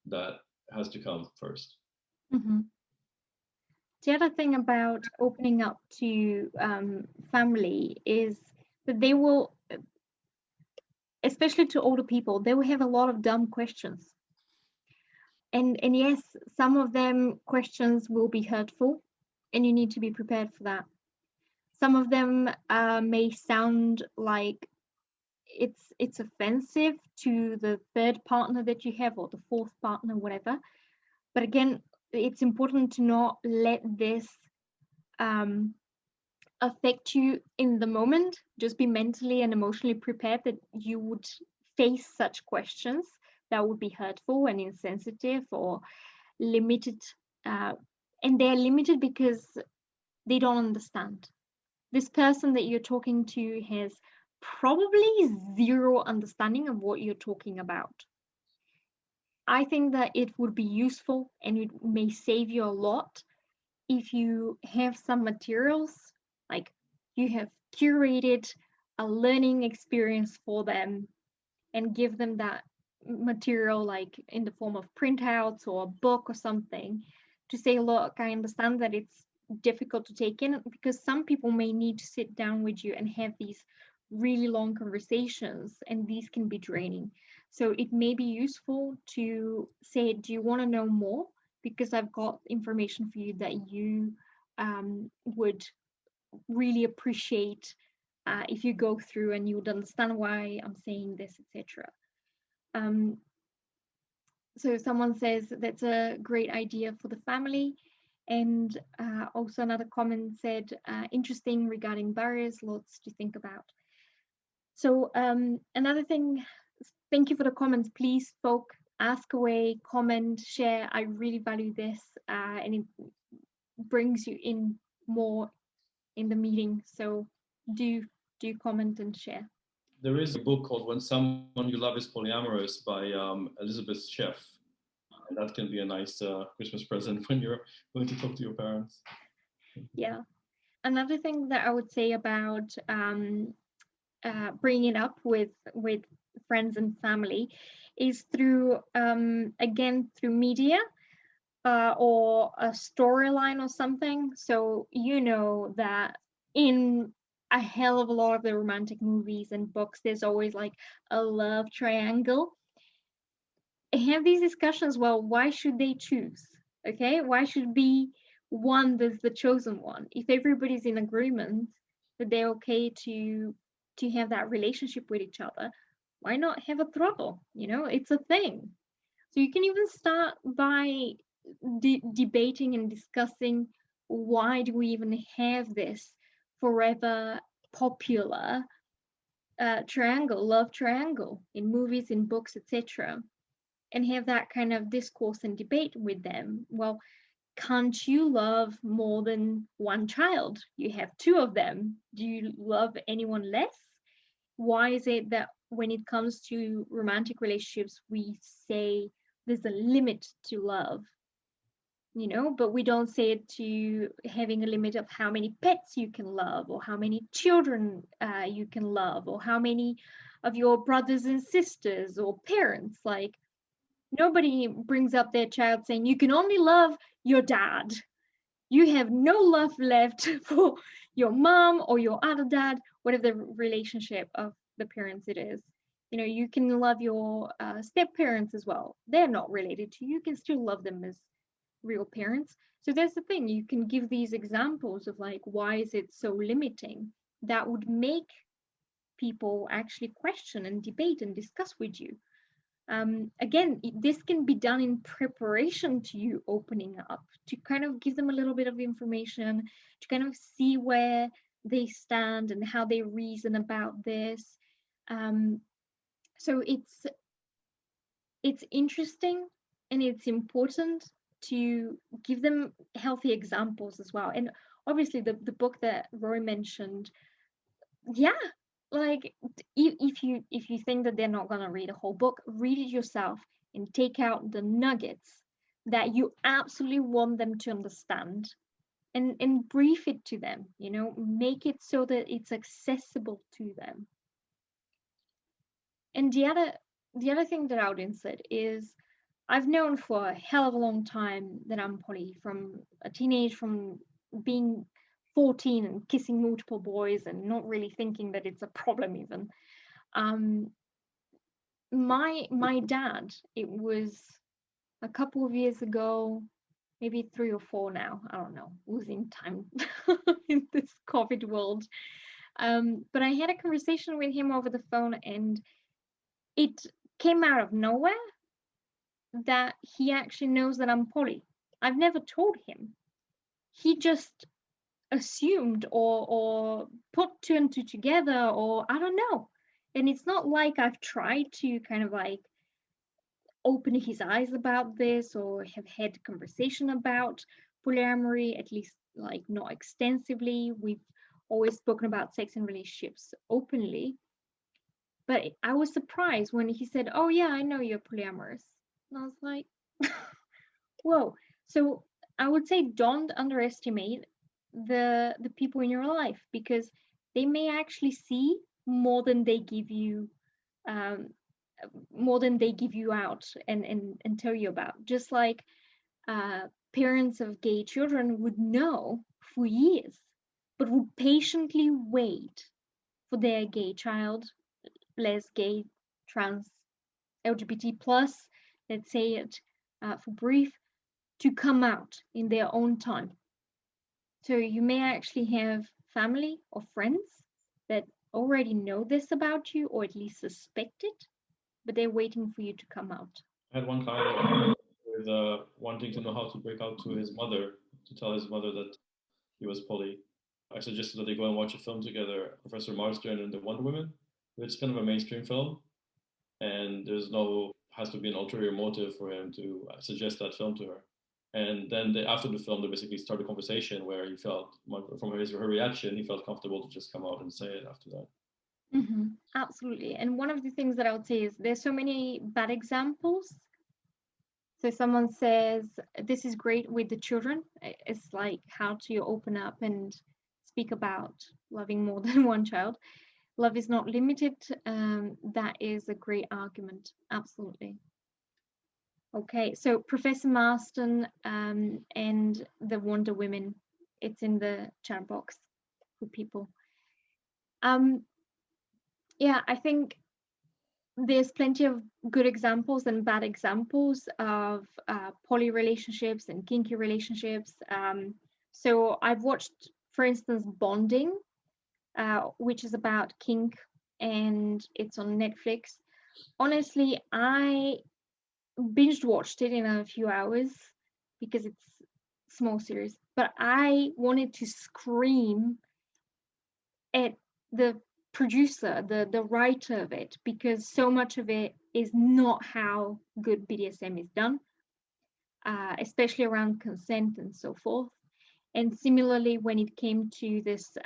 that has to come first. The other thing about opening up to family is that they will, especially to older people, they will have a lot of dumb questions. And yes, some of them questions will be hurtful, and you need to be prepared for that. Some of them may sound like it's offensive to the third partner that you have, or the fourth partner, whatever. But again, it's important to not let this affect you in the moment. Just be mentally and emotionally prepared that you would face such questions that would be hurtful and insensitive or limited. And they're limited because they don't understand. This person that you're talking to has probably zero understanding of what you're talking about. I think that it would be useful and it may save you a lot if you have some materials, like you have curated a learning experience for them and give them that material, like in the form of printouts or a book or something, to say, look, I understand that it's difficult to take in, because some people may need to sit down with you and have these really long conversations, and these can be draining. So it may be useful to say, do you want to know more? Because I've got information for you that you would really appreciate if you go through, and you would understand why I'm saying this, etc. So someone says that's a great idea for the family. And also another comment said, interesting regarding barriers, lots to think about. So another thing, thank you for the comments. Please ask away, comment, share. I really value this, and it brings you in more in the meeting. So do comment and share. There is a book called When Someone You Love Is Polyamorous by Elizabeth Sheff. And that can be a nice Christmas present when you're going to talk to your parents. Yeah. Another thing that I would say about bringing it up with friends and family is through again through media or a storyline or something. So you know that in a hell of a lot of the romantic movies and books, there's always like a love triangle. Have these discussions. Well, why should they choose? Okay, why should be one that's the chosen one? If everybody's in agreement that they're okay to have that relationship with each other, why not have a throuple? You know, it's a thing. So you can even start by debating and discussing, why do we even have this forever popular triangle, love triangle, in movies, in books, etc., and have that kind of discourse and debate with them. Well, can't you love more than one child? You have two of them. Do you love anyone less? Why is it that when it comes to romantic relationships, we say there's a limit to love, you know, but we don't say it to having a limit of how many pets you can love, or how many children you can love, or how many of your brothers and sisters or parents. Like, nobody brings up their child saying you can only love your dad. You have no love left for your mom or your other dad, whatever the relationship of the parents it is. You know, you can love your step parents as well. They're not related to you. You can still love them as real parents. So that's the thing. You can give these examples of like, why is it so limiting? That would make people actually question and debate and discuss with you. Again, this can be done in preparation to you opening up, to kind of give them a little bit of information, to kind of see where they stand and how they reason about this. So it's interesting, and it's important to give them healthy examples as well. And obviously the book that Roy mentioned, yeah, like if you think that they're not going to read a whole book, read it yourself and take out the nuggets that you absolutely want them to understand, and brief it to them, you know, make it so that it's accessible to them. And the other thing that I would insert is, I've known for a hell of a long time that I'm poly, from a teenage, from being 14 and kissing multiple boys and not really thinking that it's a problem even. My dad, it was a couple of years ago, maybe 3 or 4 now, I don't know, losing time in this COVID world. But I had a conversation with him over the phone, and it came out of nowhere that he actually knows that I'm poly. I've never told him. He just assumed or put two and two together, or I don't know. And it's not like I've tried to kind of like open his eyes about this, or have had conversation about polyamory, at least like not extensively. We've always spoken about sex and relationships openly. But I was surprised when he said, "Oh yeah, I know you're polyamorous." And I was like, whoa. So I would say don't underestimate the people in your life, because they may actually see more than they give you, more than they give you out and tell you about. Just like parents of gay children would know for years, but would patiently wait for their gay child, les, gay, trans, LGBT plus, let's say it for brief, to come out in their own time. So you may actually have family or friends that already know this about you, or at least suspect it, but they're waiting for you to come out. I had one client with wanting to know how to break out to his mother, to tell his mother that he was poly. I suggested that they go and watch a film together, Professor Marsden and the Wonder Woman. It's kind of a mainstream film, and has to be an ulterior motive for him to suggest that film to her. And then after the film, they basically started a conversation where he felt, from her reaction, he felt comfortable to just come out and say it after that. Mm-hmm. Absolutely. And one of the things that I would say is there's so many bad examples. So someone says, this is great with the children. It's like how to open up and speak about loving more than one child. Love is not limited. That is a great argument. Absolutely. Okay, so Professor Marston and the Wonder Women, it's in the chat box for people. Yeah, I think there's plenty of good examples and bad examples of poly relationships and kinky relationships. So I've watched, for instance, Bonding, which is about kink, and it's on Netflix. Honestly, I binged watched it in a few hours because it's a small series, but I wanted to scream at the producer, the writer of it, because so much of it is not how good BDSM is done, especially around consent and so forth. And similarly, when it came to this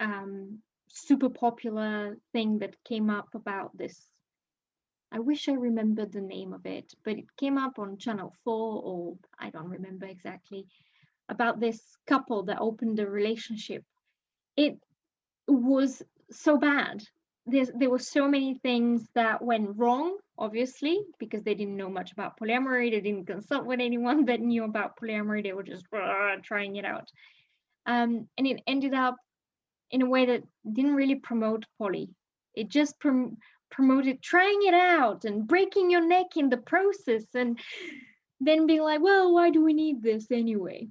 super popular thing that came up about this, I wish I remembered the name of it, but it came up on Channel 4, or I don't remember exactly, about this couple that opened a relationship. It was so bad. There were so many things that went wrong, obviously, because they didn't know much about polyamory. They didn't consult with anyone that knew about polyamory. They were just trying it out. And it ended up in a way that didn't really promote poly. It just promoted trying it out and breaking your neck in the process, and then being like, well, why do we need this anyway?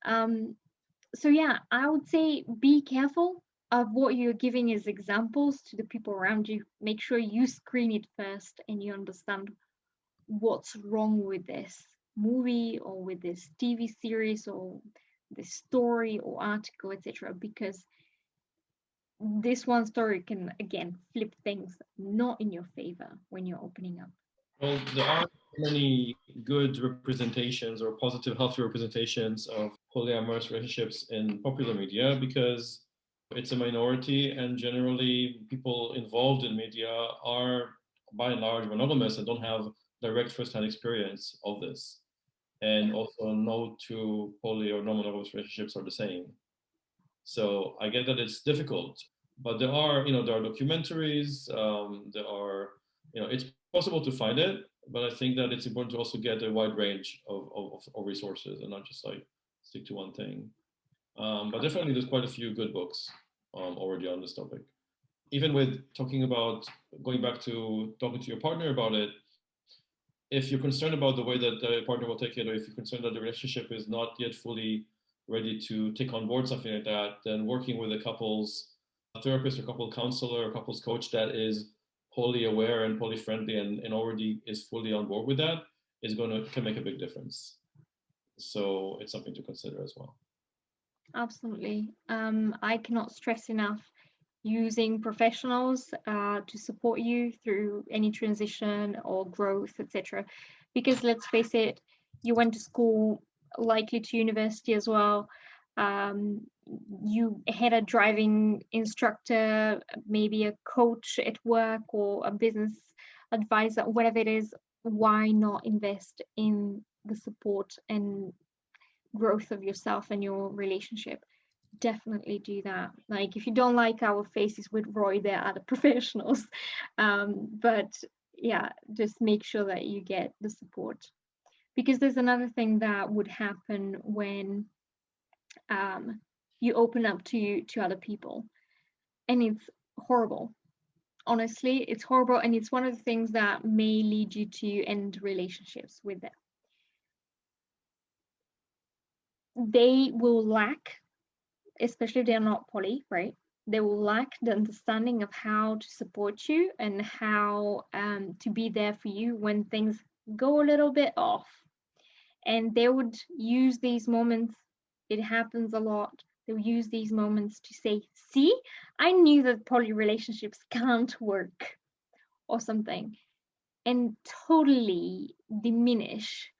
So yeah, I would say be careful of what you're giving as examples to the people around you. Make sure you screen it first and you understand what's wrong with this movie or with this TV series or this story or article, etc. Because this one story can again flip things not in your favor when you're opening up. Well, there aren't many good representations or positive, healthy representations of polyamorous relationships in popular media because it's a minority, and generally people involved in media are by and large monogamous and don't have direct first-hand experience of this. And also no two poly or non-monogamous relationships are the same. So I get that it's difficult, but there are documentaries, there are, it's possible to find it, but I think that it's important to also get a wide range of resources and not just like stick to one thing. But definitely there's quite a few good books already on this topic. Even with talking about going back to talking to your partner about it, if you're concerned about the way that the partner will take it, or if you're concerned that the relationship is not yet fully ready to take on board something like that, then working with a couples therapist or couple counselor or couples coach that is poly aware and poly friendly and already is fully on board with that can make a big difference. So it's something to consider as well. Absolutely. I cannot stress enough using professionals to support you through any transition or growth, etc. Because let's face it, you went to school, likely to university as well. You had a driving instructor, maybe a coach at work or a business advisor, whatever it is. Why not invest in the support and growth of yourself and your relationship? Definitely do that. Like, if you don't like our faces with Roy, there are other professionals, but yeah, just make sure that you get the support, Because there's another thing that would happen when you open up to other people, and it's horrible. Honestly, it's horrible, and it's one of the things that may lead you to end relationships with them. They will lack, especially if they're not poly, right? They will lack the understanding of how to support you and how to be there for you when things go a little bit off. And they would use these moments, it happens a lot, they'll use these moments to say, see, I knew that poly relationships can't work, or something, and totally diminish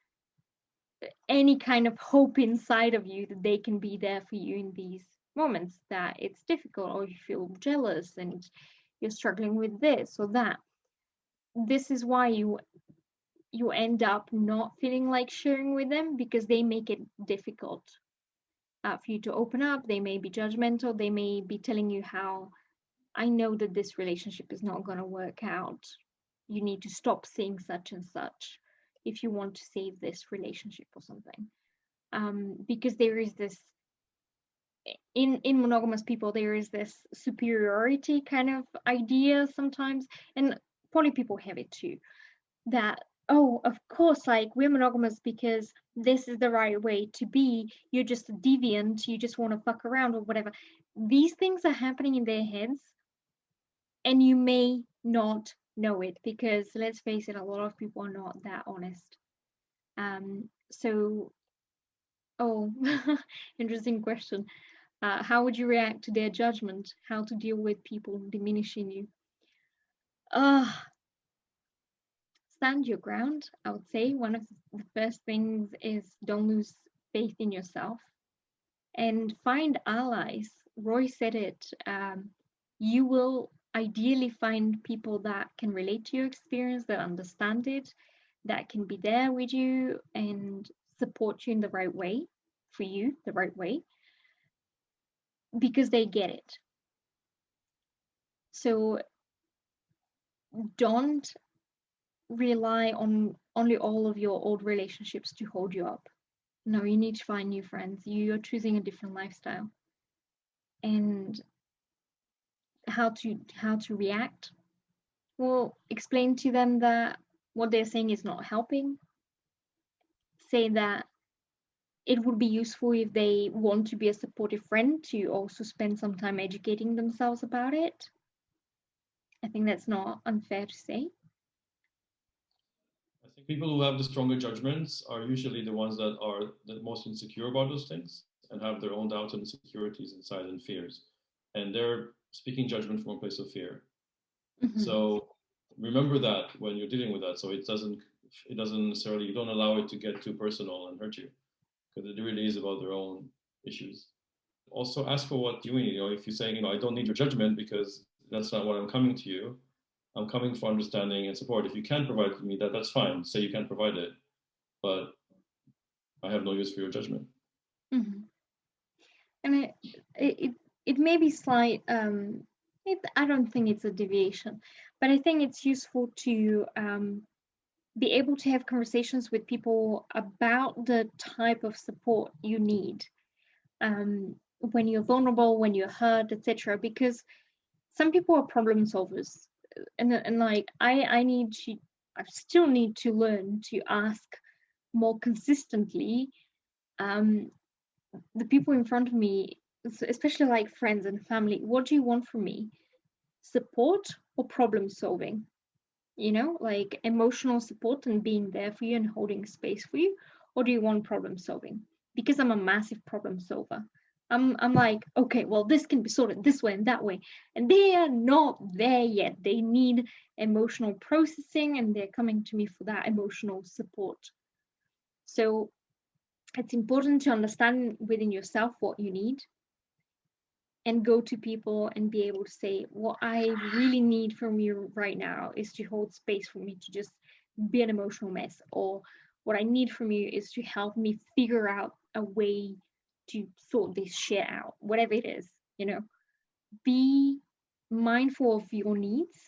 any kind of hope inside of you that they can be there for you in these moments that it's difficult, or you feel jealous and you're struggling with this or that. This is why you end up not feeling like sharing with them, because they make it difficult for you to open up. They may be judgmental. They may be telling you how, I know that this relationship is not going to work out. You need to stop seeing such and such if you want to save this relationship or something. Because there is this, in monogamous people, there is this superiority kind of idea sometimes, and poly people have it too, that, oh, of course, like, we're monogamous because this is the right way to be. You're just a deviant. You just want to fuck around or whatever. These things are happening in their heads, and you may not know it, because let's face it, a lot of people are not that honest. So, oh, interesting question. How would you react to their judgment? How to deal with people diminishing you? Stand your ground, I would say. One of the first things is don't lose faith in yourself and find allies. Roy said it. You will ideally find people that can relate to your experience, that understand it, that can be there with you and support you in the right way, for you, the right way, because they get it. So don't rely on only all of your old relationships to hold you up. No, you need to find new friends. You're choosing a different lifestyle. And how to react? Well, explain to them that what they're saying is not helping. Say that it would be useful, if they want to be a supportive friend, to also spend some time educating themselves about it. I think that's not unfair to say. I think people who have the stronger judgments are usually the ones that are the most insecure about those things and have their own doubts and insecurities inside and fears. And they're speaking judgment from a place of fear. Mm-hmm. So remember that when you're dealing with that. So it doesn't necessarily, you don't allow it to get too personal and hurt you, because it really is about their own issues. Also ask for what you need. If you're saying, I don't need your judgment because that's not what I'm coming to you. I'm coming for understanding and support. If you can't provide it to me, that's fine. Say you can't provide it, but I have no use for your judgment. Mm-hmm. And it may be slight. I don't think it's a deviation, but I think it's useful to be able to have conversations with people about the type of support you need when you're vulnerable, when you're hurt, etc. Because some people are problem solvers, and like I still need to learn to ask more consistently the people in front of me, especially like friends and family. What do you want from me? Support or problem solving? Like emotional support and being there for you and holding space for you, or do you want problem solving? Because I'm a massive problem solver. I'm like, okay, well, this can be sorted this way and that way, and they are not there yet. They need emotional processing, and they're coming to me for that emotional support. So it's important to understand within yourself what you need, and go to people and be able to say, what I really need from you right now is to hold space for me to just be an emotional mess, or what I need from you is to help me figure out a way to sort this shit out, whatever it is. Be mindful of your needs,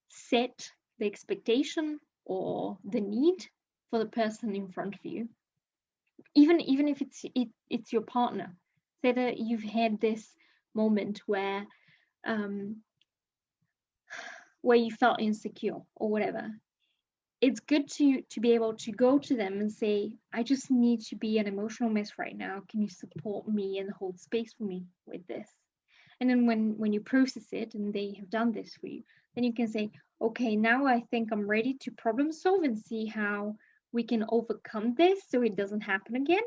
set the expectation or the need for the person in front of you, even if it's your partner. Say that you've had this moment where you felt insecure or whatever. It's good to be able to go to them and say, I just need to be an emotional mess right now. Can you support me and hold space for me with this? And then when you process it and they have done this for you, then you can say, okay, now I think I'm ready to problem solve and see how we can overcome this so it doesn't happen again.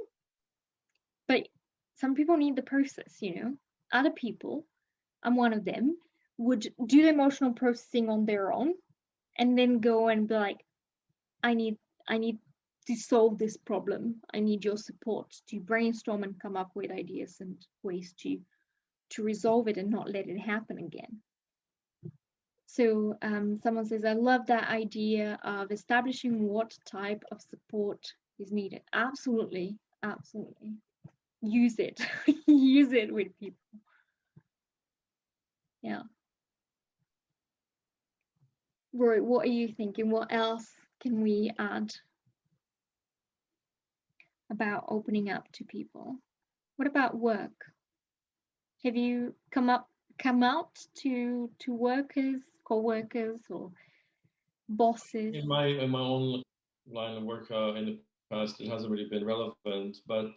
But some people need the process, you know. Other people, I'm one of them, would do the emotional processing on their own and then go and be like, I need to solve this problem. I need your support to brainstorm and come up with ideas and ways to resolve it and not let it happen again. So someone says, I love that idea of establishing what type of support is needed. Absolutely, absolutely. Use it. Use it with people. Yeah. Roy, what are you thinking? What else can we add about opening up to people? What about work? Have you come out to workers, co-workers, or bosses? In my own line of work in the past, it hasn't really been relevant, but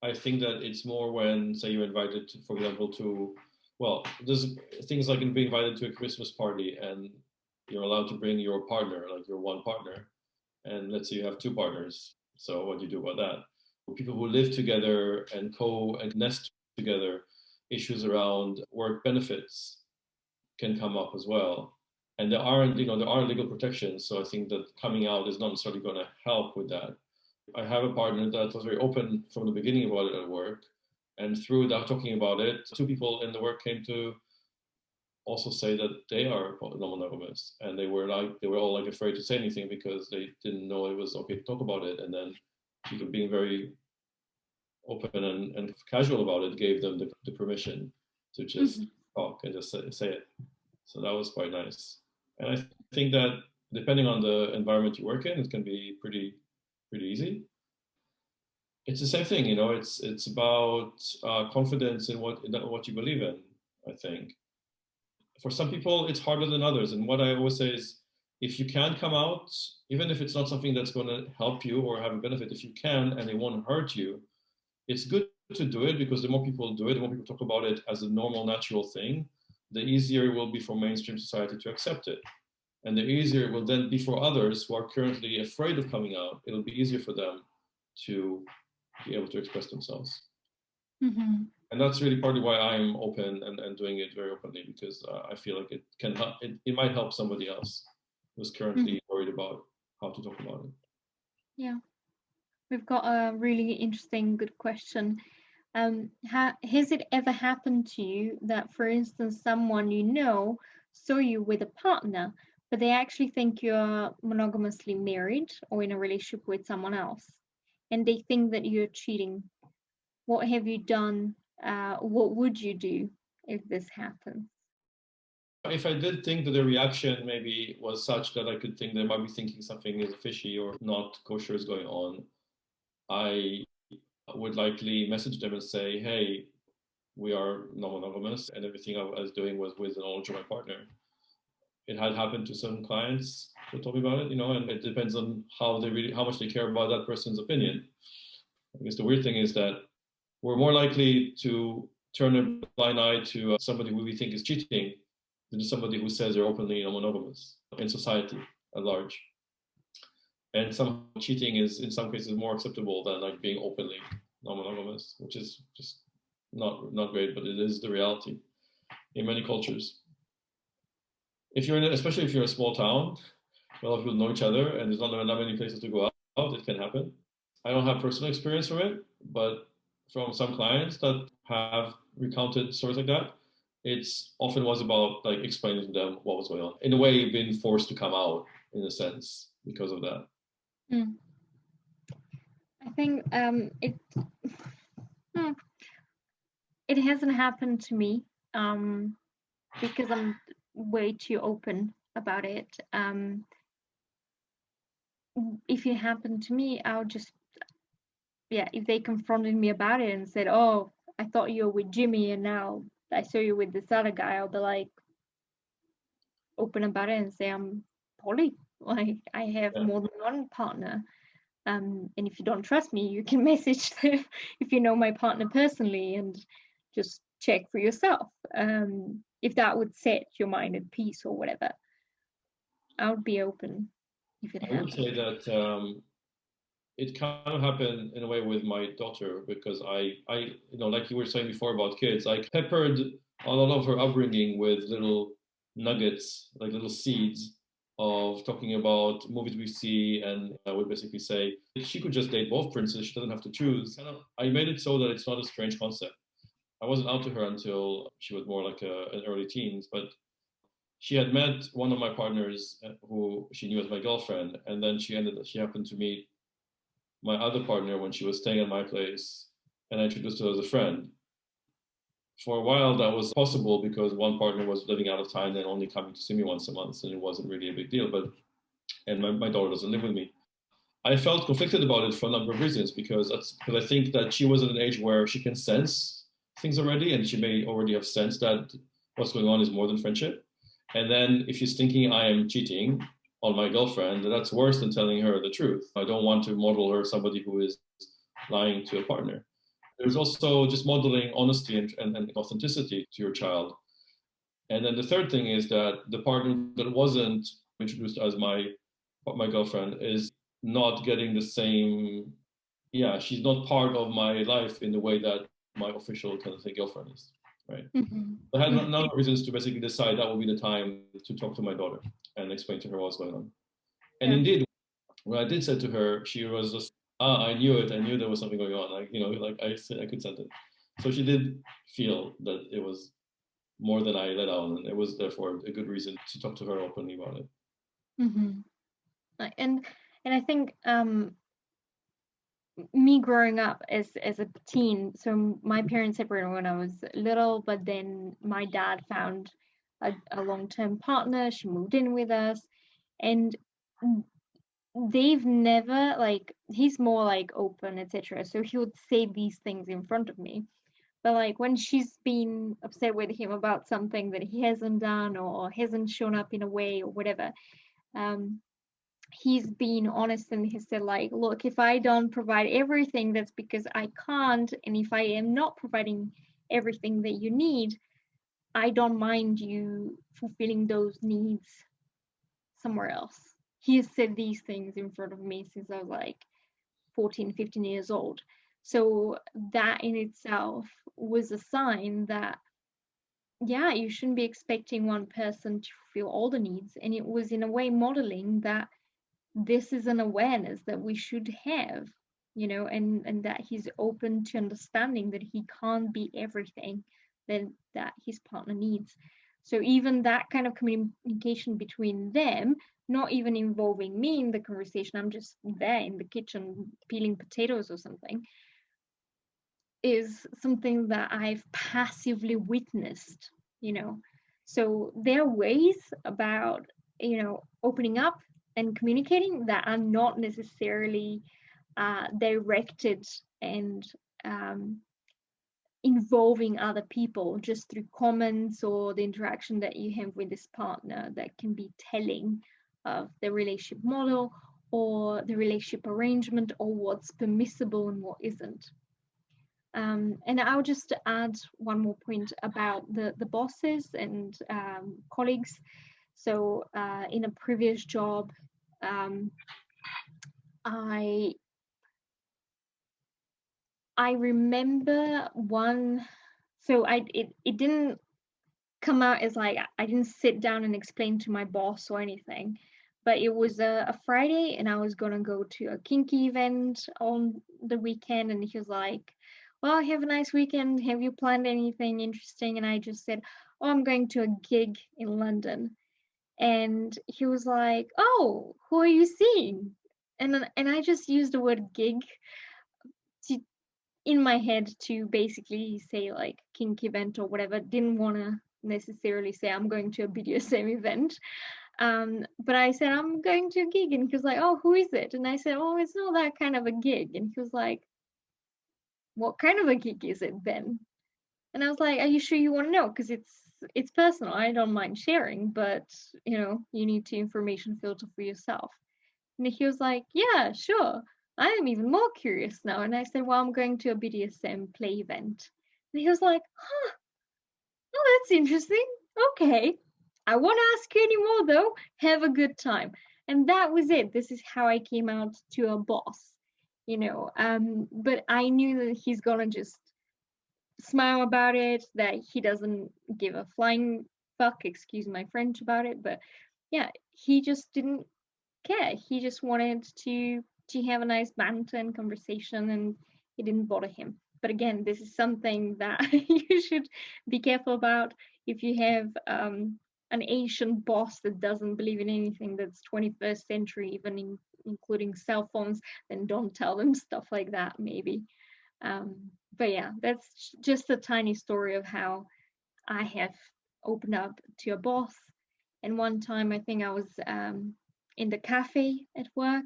I think that it's more when, say, you're invited, for example, there's things like being invited to a Christmas party and you're allowed to bring your partner, like your one partner, and let's say you have two partners. So what do you do about that? People who live together and nest together, issues around work benefits can come up as well. And there are legal protections. So I think that coming out is not necessarily going to help with that. I have a partner that was very open from the beginning about it at work. And through that, talking about it, two people in the work came to also say that they are non-monogamous, and they were all like afraid to say anything because they didn't know it was okay to talk about it. And then people being very open and casual about it gave them the permission to just talk and just say it. So that was quite nice. And I think that depending on the environment you work in, it can be pretty easy. It's the same thing, you know. It's about confidence in what you believe in. I think for some people it's harder than others, and what I always say is, if you can come out, even if it's not something that's going to help you or have a benefit, if you can and it won't hurt you, it's good to do it, because the more people do it, the more people talk about it as a normal, natural thing, the easier it will be for mainstream society to accept it. And the easier it will then be for others who are currently afraid of coming out. It'll be easier for them to be able to express themselves. Mm-hmm. And that's really partly why I'm open and doing it very openly, because I feel like it can help, it might help somebody else who's currently worried about how to talk about it. Yeah. We've got a really interesting, good question. Has it ever happened to you that, for instance, someone you know saw you with a partner, but they actually think you're monogamously married or in a relationship with someone else, and they think that you're cheating? What have you done? What would you do if this happens? If I did think that the reaction maybe was such that I could think they might be thinking something is fishy or not kosher is going on, I would likely message them and say, hey, we are non-monogamous and everything I was doing was with the knowledge of my partner. It had happened to some clients who told me about it, you know, and it depends on how much they care about that person's opinion. I guess the weird thing is that we're more likely to turn a blind eye to somebody who we think is cheating than to somebody who says they're openly non-monogamous in society at large. And some cheating is in some cases more acceptable than like being openly non-monogamous, which is just not great, but it is the reality in many cultures. Especially if you're in a small town, a lot of people know each other and there's not many places to go out, it can happen. I don't have personal experience from it, but from some clients that have recounted stories like that, it's often was about like explaining to them what was going on. In a way, being forced to come out in a sense because of that. I think it hasn't happened to me because I'm way too open about it. if it happened to me, I would just, if they confronted me about it and said, oh, I thought you were with Jimmy and now I saw you with this other guy, I'll be like open about it and say I'm poly. Like I have more than one partner. And if you don't trust me, you can message them if you know my partner personally and just check for yourself. If that would set your mind at peace or whatever, I would be open if it I would happened. say that it kind of happened in a way with my daughter because like you were saying before about kids, I peppered a lot of her upbringing with little nuggets, like little seeds of talking about movies we see, and I would basically say she could just date both princes. She doesn't have to choose. I made it so that it's not a strange concept. I wasn't out to her until she was more like an early teens, but she had met one of my partners who she knew as my girlfriend, and then she happened to meet my other partner when she was staying at my place, and I introduced her as a friend. For a while, that was possible because one partner was living out of town and only coming to see me once a month, and it wasn't really a big deal. And my daughter doesn't live with me. I felt conflicted about it for a number of reasons because I think that she was at an age where she can sense things already, and she may already have sensed that what's going on is more than friendship. And then if she's thinking I am cheating on my girlfriend, that's worse than telling her the truth. I don't want to model her somebody who is lying to a partner. There's also just modeling honesty and authenticity to your child. And then the third thing is that the partner that wasn't introduced as my girlfriend is not getting the same. Yeah, she's not part of my life in the way that my official kind of thing girlfriend is, right? Mm-hmm. I had a number of reasons to basically decide that would be the time to talk to my daughter and explain to her what's going on. And indeed, when I did say to her, she was just, I knew it. I knew there was something going on. Like I said, I could sense it. So she did feel that it was more than I let on, and it was therefore a good reason to talk to her openly about it. Mm-hmm. And I think me growing up as a teen, so my parents separated when I was little, but then my dad found a long-term partner. She moved in with us, and they've never, like, he's more like open, etc. So he would say these things in front of me. But like when she's been upset with him about something that he hasn't done or hasn't shown up in a way or whatever, he's been honest and he said, like, look, if I don't provide everything, that's because I can't. And if I am not providing everything that you need, I don't mind you fulfilling those needs somewhere else. He has said these things in front of me since I was like 14, 15 years old. So that in itself was a sign that, yeah, you shouldn't be expecting one person to fulfill all the needs. And it was in a way modeling that this is an awareness that we should have, and that he's open to understanding that he can't be everything that his partner needs. So even that kind of communication between them, not even involving me in the conversation, I'm just there in the kitchen peeling potatoes or something, is something that I've passively witnessed. So there are ways about opening up and communicating that are not necessarily directed and involving other people, just through comments or the interaction that you have with this partner, that can be telling of the relationship model or the relationship arrangement or what's permissible and what isn't. And I'll just add one more point about the bosses and colleagues. So in a previous job, I remember one. So it didn't come out as like I didn't sit down and explain to my boss or anything, but it was a Friday and I was gonna go to a kinky event on the weekend, and he was like, well, have a nice weekend. Have you planned anything interesting? And I just said, oh, I'm going to a gig in London. And he was like, oh, who are you seeing? And I just used the word gig to, in my head, to basically say like kink event or whatever. Didn't want to necessarily say I'm going to a BDSM event. But I said, I'm going to a gig. And he was like, oh, who is it? And I said, oh, it's not that kind of a gig. And he was like, what kind of a gig is it then? And I was like, are you sure you want to know? Because it's personal. I don't mind sharing, but you need to information filter for yourself. And he was like, yeah, sure. I am even more curious now. And I said, well, I'm going to a BDSM play event. And he was like, huh, oh, that's interesting. Okay. I won't ask you anymore though. Have a good time. And that was it. This is how I came out to a boss, but I knew that he's gonna just smile about it, that he doesn't give a flying fuck, excuse my French, about it. But yeah, he just didn't care. He just wanted to have a nice banter and conversation, and it didn't bother him. But again, this is something that you should be careful about. If you have an Asian boss that doesn't believe in anything that's 21st century, even including cell phones, then don't tell them stuff like that, maybe. But yeah, that's just a tiny story of how I have opened up to a boss. And one time, I think I was in the cafe at work,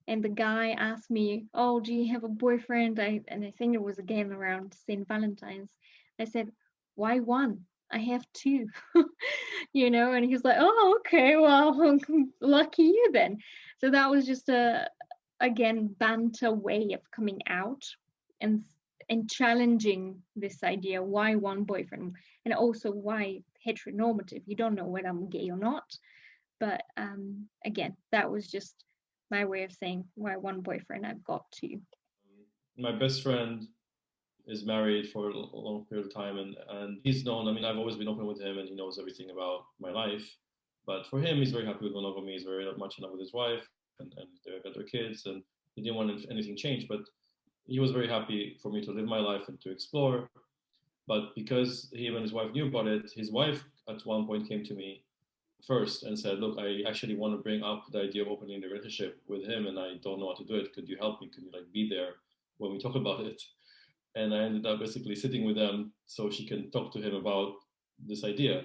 and the guy asked me, "Oh, do you have a boyfriend?" And I think it was again around St. Valentine's. I said, "Why one? I have two." And he was like, "Oh, okay, well, lucky you then." So that was just a again banter way of coming out and and challenging this idea, why one boyfriend, and also why heteronormative. You don't know whether I'm gay or not, but again, that was just my way of saying why one boyfriend. I've got two. My best friend is married for a long period of time, and he's known. I mean, I've always been open with him, and he knows everything about my life. But for him, he's very happy with monogamy. He's very much in love with his wife, and they've got their kids, and he didn't want anything changed. But he was very happy for me to live my life and to explore. But because he and his wife knew about it, his wife at one point came to me first and said, "Look, I actually want to bring up the idea of opening the relationship with him, and I don't know how to do it. Could you help me? Could you be there when we talk about it?" And I ended up basically sitting with them so she can talk to him about this idea.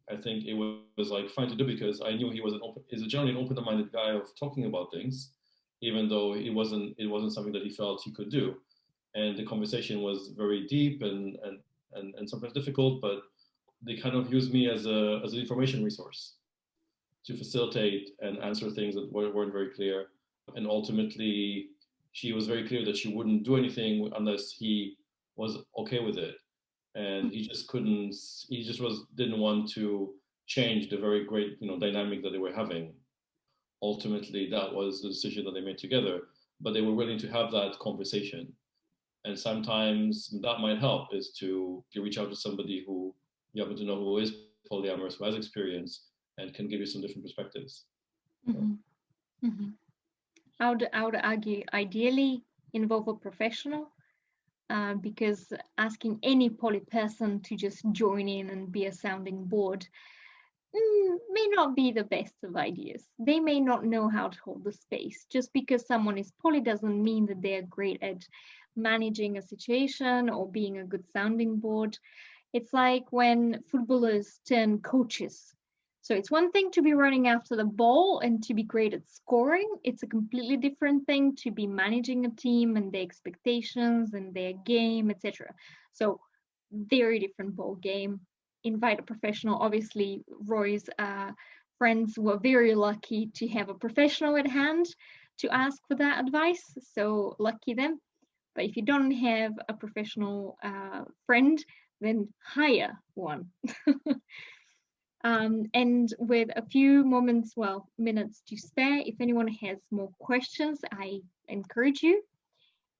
I think it was like fine to do because I knew he's a generally an open-minded guy of talking about things, even though it wasn't something that he felt he could do. And the conversation was very deep and sometimes difficult, but they kind of used me as an information resource to facilitate and answer things that weren't very clear. And ultimately, she was very clear that she wouldn't do anything unless he was okay with it. And he just couldn't. He just didn't want to change the very great dynamic that they were having. Ultimately, that was the decision that they made together. But they were willing to have that conversation. And sometimes that might help is to reach out to somebody who you happen to know who is polyamorous, who has experience, and can give you some different perspectives. Mm-hmm. Mm-hmm. I would argue ideally involve a professional, because asking any poly person to just join in and be a sounding board may not be the best of ideas. They may not know how to hold the space. Just because someone is poly doesn't mean that they're great at managing a situation or being a good sounding board. It's like when footballers turn coaches. So it's one thing to be running after the ball and to be great at scoring. It's a completely different thing to be managing a team and their expectations and their game, etc. So very different ball game. Invite a professional. Obviously, Roy's friends were very lucky to have a professional at hand to ask for that advice. So lucky them. But if you don't have a professional friend, then hire one. And with a few minutes to spare, if anyone has more questions, I encourage you.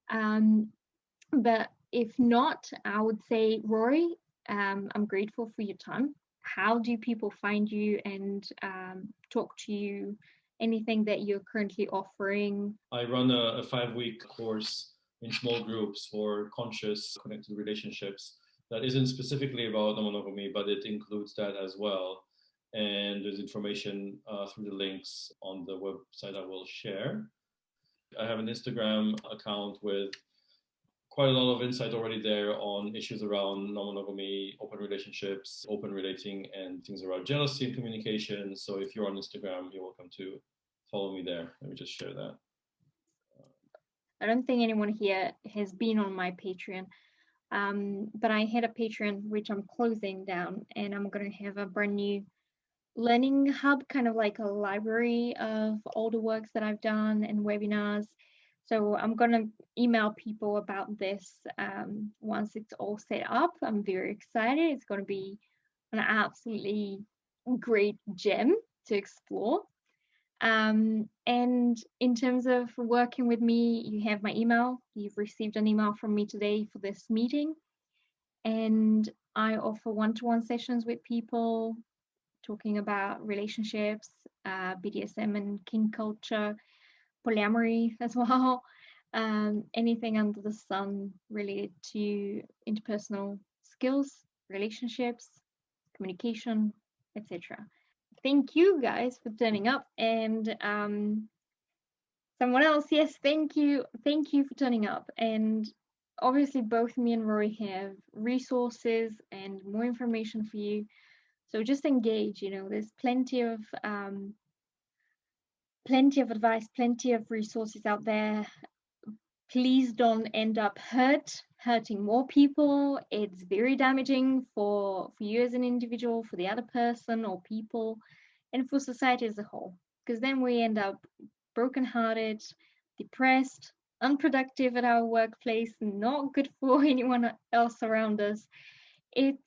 But if not, I would say, Roy, I'm grateful for your time. How do people find you and talk to you? Anything that you're currently offering? I run a 5-week course in small groups for conscious connected relationships that isn't specifically about non-monogamy, but it includes that as well. And there's information through the links on the website I will share. I have an Instagram account with quite a lot of insight already there on issues around non-monogamy, open relationships, open relating, and things around jealousy and communication. So if you're on Instagram, you're welcome to follow me there. Let me just share that. I don't think anyone here has been on my Patreon, but I had a Patreon which I'm closing down, and I'm going to have a brand new learning hub, kind of like a library of all the works that I've done and webinars. So I'm going to email people about this once it's all set up. I'm very excited. It's going to be an absolutely great gem to explore. And in terms of working with me, you have my email. You've received an email from me today for this meeting. And I offer one-to-one sessions with people talking about relationships, BDSM and kink culture, polyamory as well, anything under the sun related to interpersonal skills, relationships, communication, etc. Thank you guys for turning up, and someone else, yes, thank you for turning up. And obviously both me and Rory have resources and more information for you, so just engage. There's plenty of advice, plenty of resources out there. Please don't end up hurting more people. It's very damaging for you as an individual, for the other person or people, and for society as a whole, because then we end up brokenhearted, depressed, unproductive at our workplace, not good for anyone else around us. It's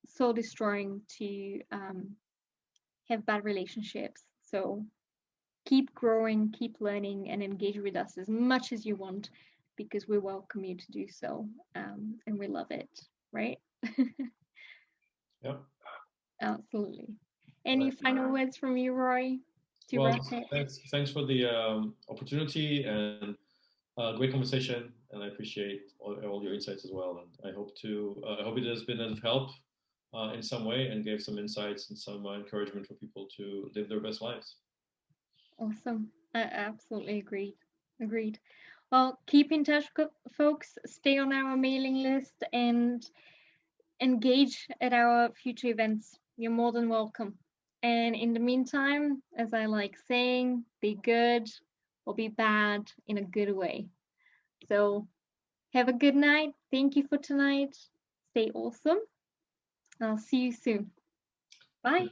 soul destroying to have bad relationships. So keep growing, keep learning, and engage with us as much as you want, because we welcome you to do so, and we love it, right? Yep. Absolutely. Any final words from you, Roy? Well, thanks for the opportunity and great conversation, and I appreciate all your insights as well. And I hope it has been of help in some way and gave some insights and some encouragement for people to live their best lives. Awesome. I absolutely agreed. Well, keep in touch, folks. Stay on our mailing list and engage at our future events. You're more than welcome. And in the meantime, as I like saying, be good or be bad in a good way. So have a good night. Thank you for tonight. Stay awesome. I'll see you soon. Bye.